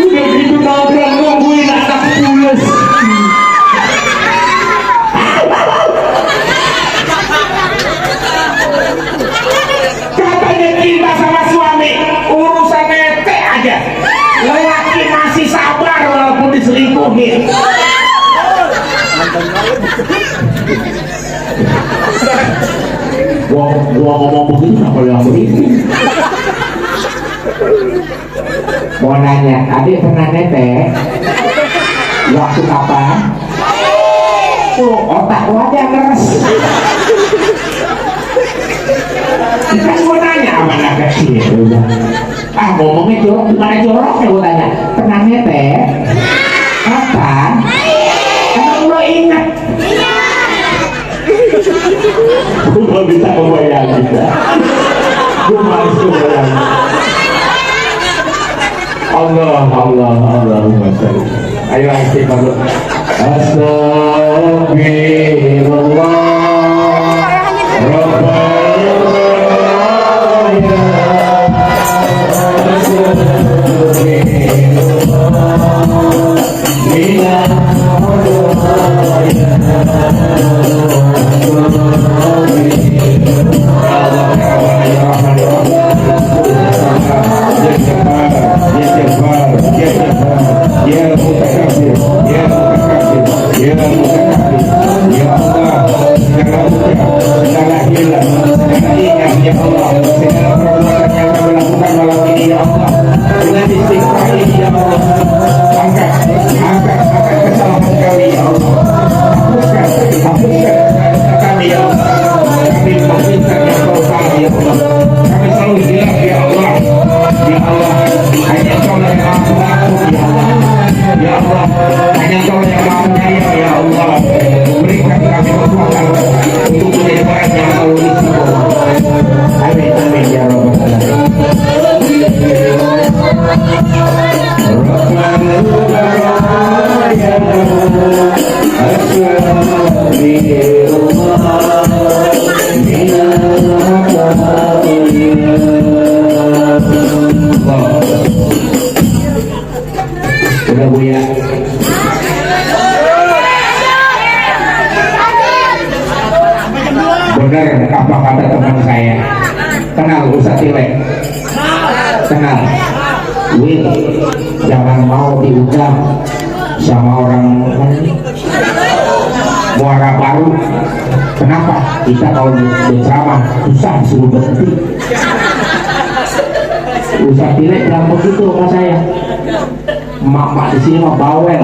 udah gitu nongkrong nungguin anak pulas. Katanya cinta sama suami, urusan nete aja, lelaki masih sabar walaupun diselingkuhin. Gua ngomong begini kenapa yang begini? Mau nanya, adik pernah nete? Waktu kapan? Oh, otak gua aja ngeres. Kan gua nanya sama anak kecil. Ah, ngomongnya jorok, gimana joroknya gua tanya? Pernah nete? Kapan? Emang lo ingat? Gue gak bisa membayangin. Gue malas membayangin. Allahumma sholli. Ayo istighfar. Astagfirullah. Udah Bu ya. Benar apa kata teman saya, kenal Ustaz Tilek, kenal Will, jangan mau diundang sama orang Muara Baru. Kenapa? Kita kalau berceramah susah disuruh berhenti. Ustaz Tilek bilang begitu sama saya. Mak di sini mah bawel,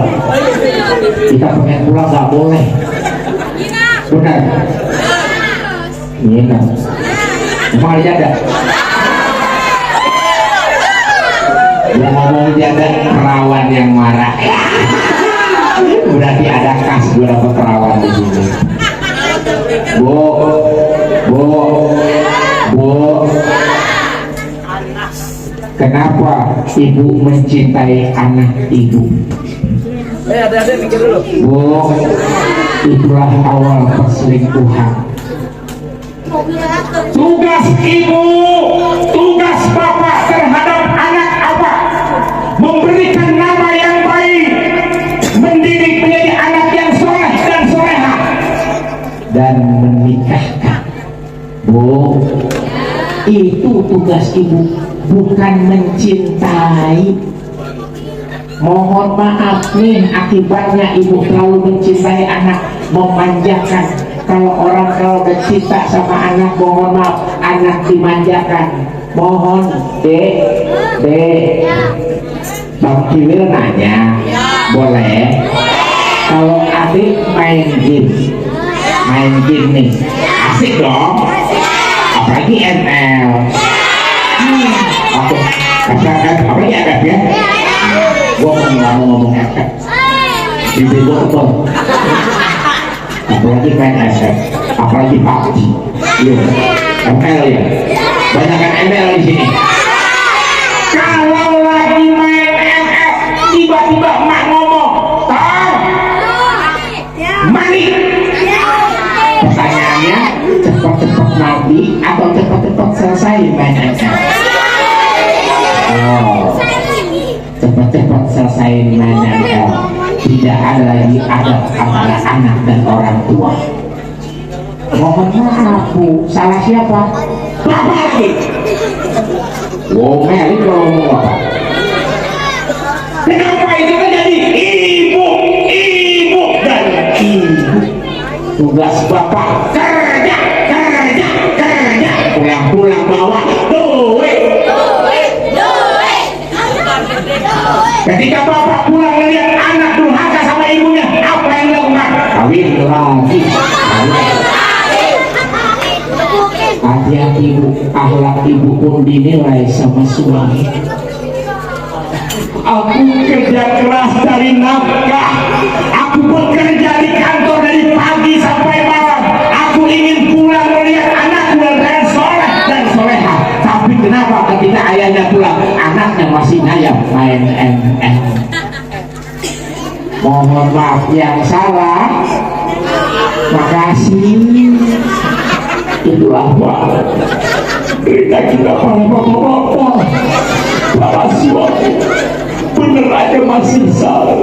kita pengen pulang nggak boleh. Benar? Iya. Emang ada? Yang ngomong jaga perawan yang marah. Berarti ada kas gue dapat perawan di sini. Bu. Kenapa ibu mencintai anak ibu? Adik-adik mikir dulu. Bu, itulah awal perselingkuhan. Tugas ibu, tugas bapak terhadap anak apa? Memberikan nama yang baik, mendidik dan menikahkan. Bu, itu tugas ibu, bukan mencintai. Mohon maaf nih, akibatnya ibu terlalu mencintai anak, memanjakan. Kalau udah cinta sama anak, mohon maaf, anak dimanjakan. Mohon, Dek, Bang Kiwil nanya, boleh? Kalau adik main game nih, asik dong, apalagi ML. Oke, apalagi FF ya. Gua ngomong FF, bibir gua tebal. Apalagi main FF, apalagi PUBG. Iya, ML ya. Banyak kan ML di sini. Kalau lagi main ML, tiba-tiba mak ngomong, "Tong, mandi." Pertanyaannya, cepat-cepat mandi atau cepat-cepat selesai main ML? Oh, cepat-cepat selesai main ML. Tidak ada lagi adab antara anak dan orang tua. Mohon maaf Bu, salah siapa? Bapak lagi. Wow, Meli kalau ngomong apa? Kenapa itu terjadi? Ibu dan ibu. Tugas bapak kerja. Pulang bawa duit. Ketika bapak pulang melihat anak durhaka sama ibunya, apa yang dilakukan? Kawin lagi. Hati-hati ibu, akhlak ibu pun dinilai sama suami. Aku kerja keras dari nafkah, aku bekerja di kantor dari pagi sampai malam. Aku ingin pulang melihat anakku dan soleh dan soleha. Tapi kenapa ketika ayahnya pulang, anaknya masih ngayap main ML? Mohon maaf yang salah. Makasih. Itulah Pak, cerita kita para bapak-bapak, para suami. Bener aja masih salah.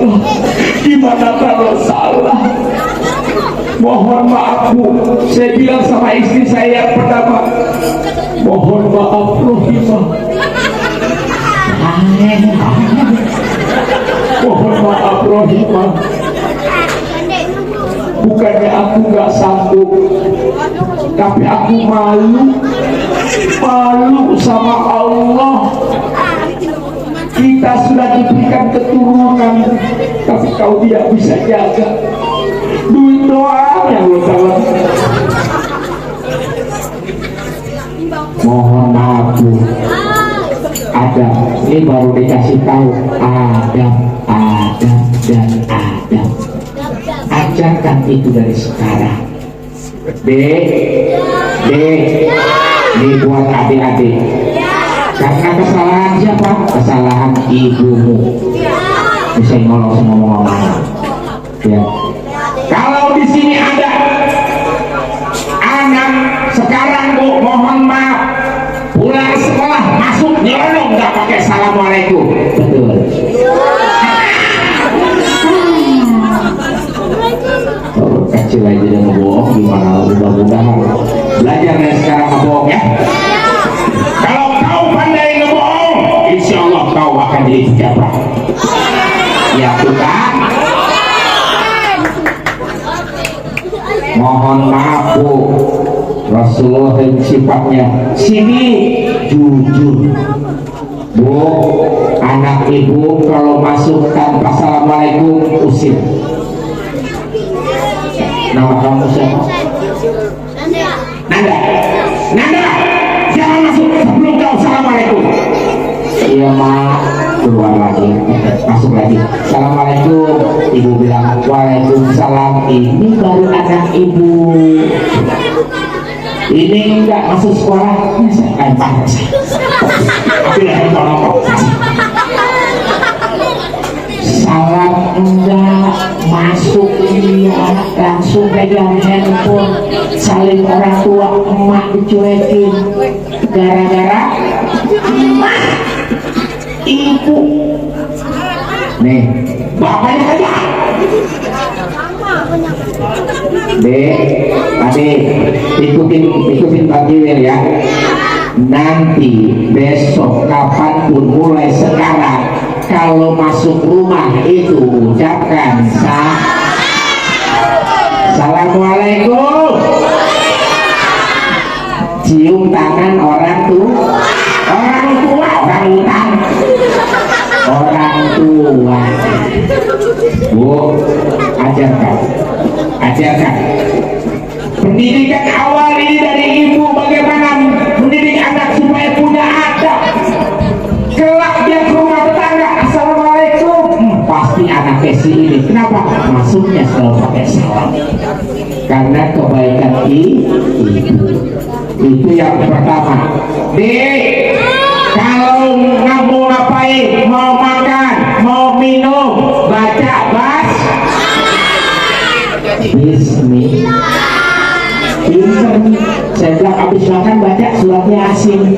Gimana kalau salah? Mohon maaf Bu, saya bilang sama istri saya pertama, mohon maaf Rohimah. Mohon maaf Rohimah. Bukannya aku gak sanggup, tapi aku malu sama Allah. Kita sudah diberikan keturunan, tapi kau tidak bisa jaga. Duit doang yang lo tahu. Mohon maaf Bu, Adam, ini baru dikasih tahu Adam dan Adam. Ajarkan itu dari sekarang. Ini buat adik-adik. Karena kesalahan siapa? Kesalahan ibumu. Bisa ngomong ngomong. Ya. Kalau di sini ada anak sekarang Bu, mohon maaf, pulang sekolah masuk nyelonong nggak pakai assalamualaikum. Betul. Kecil aja dia ngebohong, gimana mudah-mudahan belajar dari sekarang ngebohong ya. Kalau kau pandai ngebohong, insya Allah kau akan jadi pejabat. Ya Tuhan. Mohon maaf Bu, Rasulullah yang sifatnya sini jujur. Bu, anak ibu kalau masuk tanpa assalamualaikum usir. Nama kamu siapa? Nanda, jangan masuk sebelum kau assalamualaikum. Iya mak, keluar lagi, masuk lagi. Assalamualaikum. Ibu bilang waalaikumsalam. Ini baru anak ibu. Ini enggak masuk sekolah. Saya panas. Tapi lagi tolong. Salam enggak, masuk iya, langsung pegang handphone, saling orang tua, emak dicuekin gara-gara emak ibu. Nih bapaknya aja Dek, adik, ikutin Pak Kiwil ya. Nanti besok kapanpun mulai sekarang kalau masuk rumah itu ucapkan Assalamualaikum. Cium tangan orang tua, orang tua. Bu, ajarkan. Pendidikan awal ini dari ibu, bagaimana mendidik anak supaya punya adab. Kelak dia ke rumah tetangga, Assalamualaikum, pasti anak kesi ini. Kenapa? Masuknya selalu pakai salam. Karena kebaikan ibu. Itu yang pertama. Dek, kalau nggak mau ngapain, mau makan, mau minum, baca Bismillah. Saya bilang habis makan baca surat Yasin.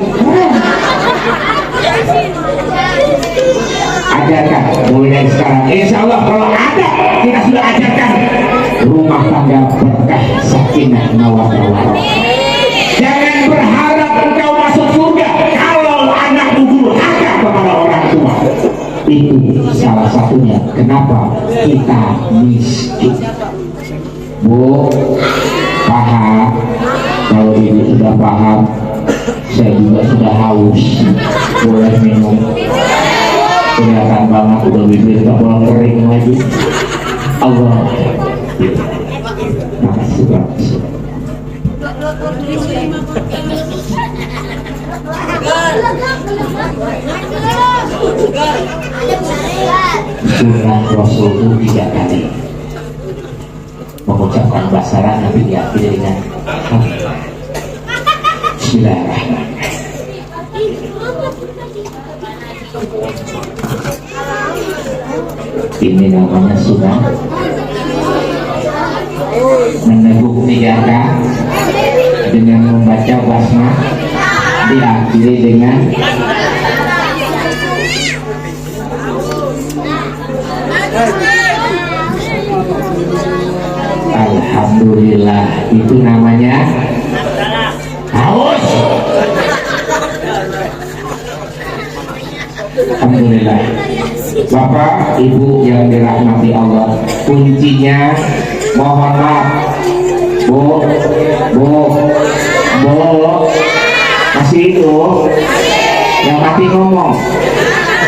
Ajarkan mulai dari sekarang. Insya Allah kalau ada kita sudah ajarkan rumah tangga berkah, sakinah, mawaddah warahmah. Jangan berharap engkau masuk surga kalau anakmu durhaka kepada orang tua. Itu salah satunya kenapa kita miskin. Bu, paham? Kalau ibu sudah paham, saya juga sudah haus. Boleh minum. Kelihatan banget udah bibir tak boleh kering lagi. Allah. Makasih banget. Sunnah Rasul itu 3 kali mengucapkan basarah Nabi diakhiri dengan Bismillahirrahmanirrahim. Ini namanya sunnah. Meneguk 3 kali dengan membaca basmalah diakhiri dengan Alhamdulillah. Itu namanya haus. Alhamdulillah. Bapak Ibu yang dirahmati Allah, kuncinya mohon maaf Bu masih itu yang mati ngomong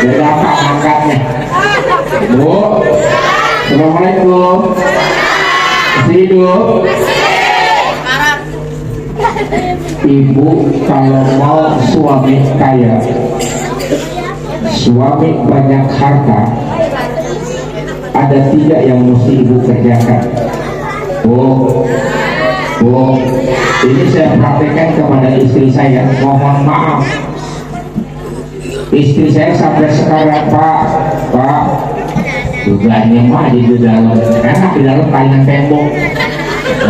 berapa angkatnya. Bu, Assalamualaikum. Masih hidup. Ibu kalau mau suami kaya, suami banyak harta, ada 3 yang mesti ibu kerjakan. Bu, ini saya praktekkan kepada istri saya. Mohon maaf, istri saya sampai sekarang Pak dugaannya mah di dalam, enak di dalam kainan tembok,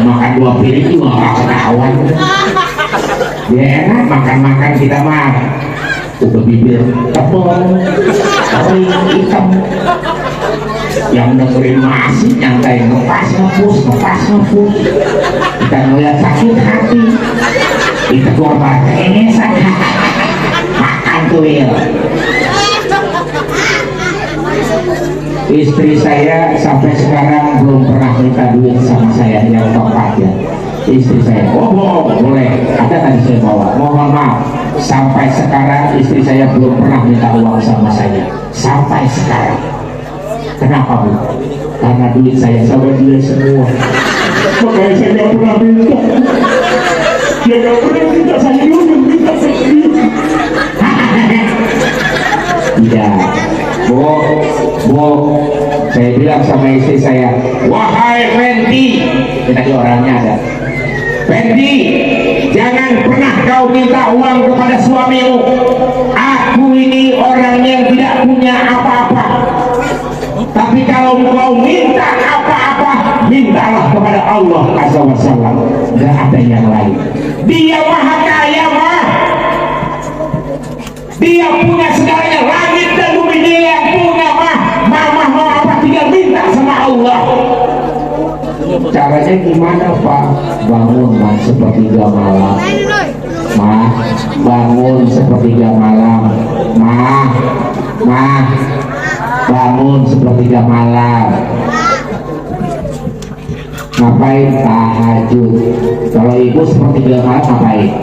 makan 2 piring juga nggak ketahuan. Dia enak makan kita mah udah bibir tebal, kering hitam. Yang dengerin masih nyantai ngepas ngepus. Kita ngeliat sakit hati, kita korban kengesan. Makan tuh ya. Istri saya sampai sekarang belum pernah minta duit sama saya yang tepat ya. Istri saya, boleh, ada tadi saya bawa. Mohon maaf, sampai sekarang istri saya belum pernah minta uang sama saya. Sampai sekarang. Kenapa Bu? Karena duit saya sama dia semua. Makanya saya gak pernah minta. Dia gak pernah minta, saya dulu minta sendiri. Tidak. Bu, saya bilang sama istri saya, wahai Fendi, tadi orangnya ada. Fendi, jangan pernah kau minta uang kepada suamimu. Aku ini orang yang tidak punya apa-apa. Tapi kalau kau minta apa-apa, mintalah kepada Allah Azza wa Jalla. Gak ada yang lain. Dia maha kaya mah. Dia punya segalanya, langit dan bumi dia yang punya mah. Mama mau apa tinggal minta sama Allah. caranya gimana Pak? Bangun Mas sepertiga malam. Mah, bangun sepertiga malam. Mah, bangun sepertiga malam. Ngapain? Tahajud. Kalau ibu sepertiga malam ngapain?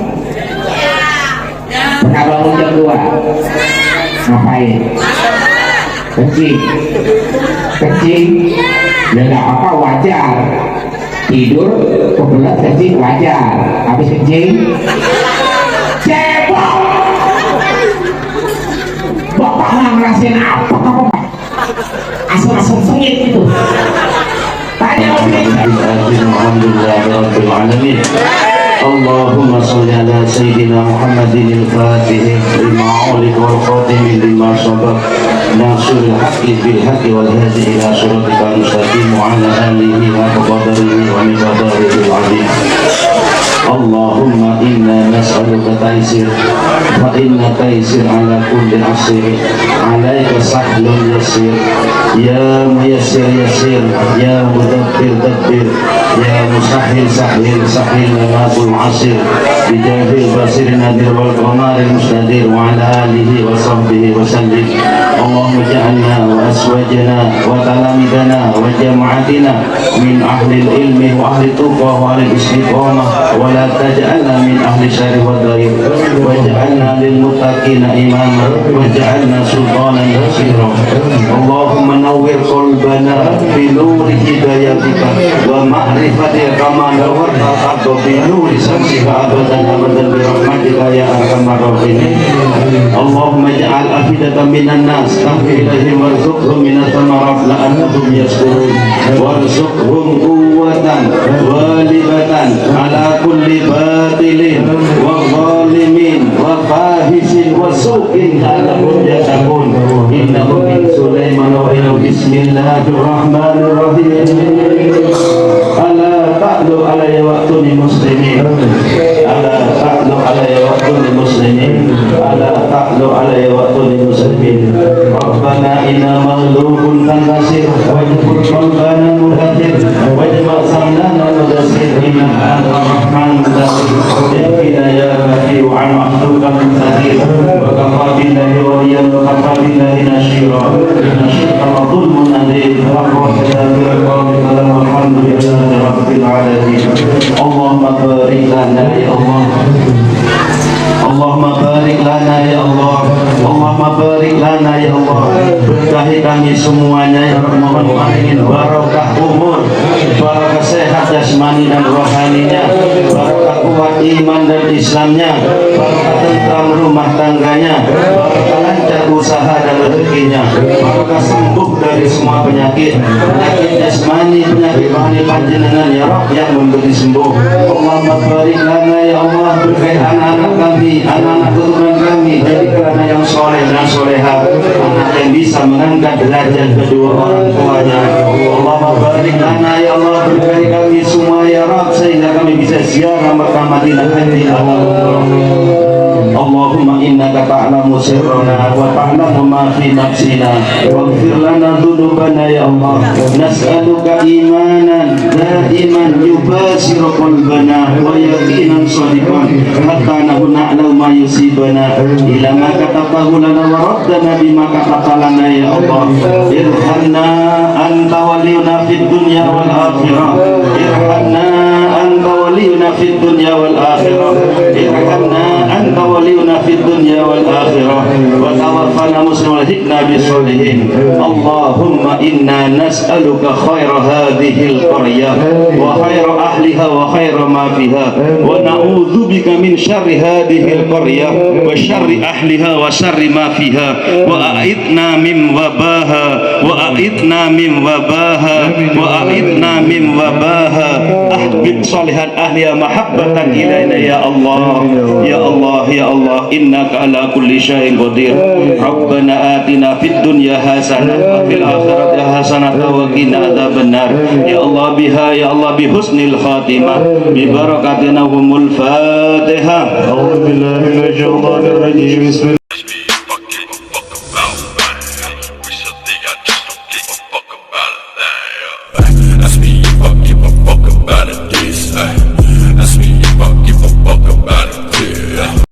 Pernah bangun jam 2? Ngapain? Kencing. Ya nggak apa-apa, wajar. Tidur kebelet kencing wajar. Habis kencing cebok. Bapak nggak ngerasain apa kamu Pak? Asal-asal sengit gitu. Tanya Alhamdulillahirabbil alamin. Allahumma shalli ala sayyidina Muhammadin al-Fatih lima ulik wal khatim lima sabaq nasrul haqqi bil haqqi wal hadi ila siratikal mustaqim wa ala alihi wa qadarihi wa miqdarihi al-azim. Allahumma inna nas'aluka taysir fa inna taysir ala kulli asir alaika sahlun yasir ya muyassir yasir ya mudabbir dabbir ya musahhil sahhil sahhil lamatul asir bijahil basir nadir wal qamaril mustadir wa ala alihi wa sahbihi wa sallim. Allahumma ja'alna wa aswajana wa talamidana wa jama'atina min ahli ilmi wa ahli tuqwa wa ahli istiqamah wa la taj'alna min ahli syari wa dhair waj'alna lil muttaqina imama waj'alna sultanan nasira. Allahumma nawwir qalbana bi nuri hidayatika wa ma'rifatika kama nawwarta al-ardha bi nuri samsika abadan abadan bi rahmatika ya arhamar rahimin. Allahumma ij'al afidatan minan nas tahwi ilaihim warzuqhum minas thamarat la'annahum yashkurun warzuqhum quwwatan walibatan ala kulli batilin wa zalimin wa fahisin wa su'in la'allahum yattaqun. Innahu min Sulaiman wa innahu bismillahirrahmanirrahim. Ala ta'lu alayya waqtuni muslimin. Ala ta'lu alayya waqtuni muslimin. Ala ta'lu alayya waqtuni muslimin. Rabbana inna maghlubun fantasir wajibul qalbana mudathir wajibul samlana mudathir inna ar-rahman yakina ya baki wa an mahdukan mudathir wa kafabillahi wa riyan wa kafabillahi nashira nashira wa dhulmun adim wa qawfida bi'aqabika walhamdulillahi rabbil alamin. Allahumma barik lana ya Allah. Allahumma barik lana ya Allah. Allahumma barik lana ya Allah. Berkahi kami semuanya ya Rahman Rahim. Barakah umur, barakah sehat jasmani dan rohaninya, barakah kuat iman dan Islamnya, barakah tentram rumah tangganya, barakah lancar usaha dan rezekinya, barakah sembuh dari semua penyakit jasmani, penyakit rohani panjenengan ya Rabb yang memberi sembuh. Allahumma barik lana ya Allah. Berkahi anak-anak kami, anak-anak keturunan kami, jadi kerana yang soleh dan soleha, anak yang bisa mengangkat derajat kedua orang tuanya. Allahumma barik lana ya Allah. Berkahi kami semua ya Rabb sehingga kami bisa ziarah Makkah Madinah Haji Allah. Allahumma innaka ta'lamu sirrana wa ta'lamu ma fi nafsina waghfir lana dhunubana ya Allah. Nas'aluka imanan daiman yubasiru qalbana wa yaqinan shadiqan hatta na'lamu ma yusibana ila ma katabahu lana wa raddana bima kataba lana ya Allah. Irhamna anta waliyuna fid dunya wal akhirah. Irhamna anta waliyuna fid dunya wal akhirah. Irhamna anta waliyuna fid dunya wal akhirah wa tawaffana muslimin wa hikna bis solihin. Allahumma inna nas'aluka khaira hadhihi al-qaryah wa khaira ahliha wa khaira ma fiha wa na'udzu bika min syarri hadhihi al-qaryah wa syarri ahliha wa syarri ma fiha wa a'idna min wabaha wa a'idna min wabaha wa a'idna min wabaha. Ahbib salihan ahliha mahabbatan ilaina ya Allah ya Allah ya Allah. Innaka ala kulli syai'in qadir. Rabbana atina fid dunya hasanah wa fil akhirati hasanah wa qina adzabannar. Ya Allah biha ya Allah bi husnil khatimah bi barakatina humul Fatihah. A'udzu billahi minasyaitonir rajim.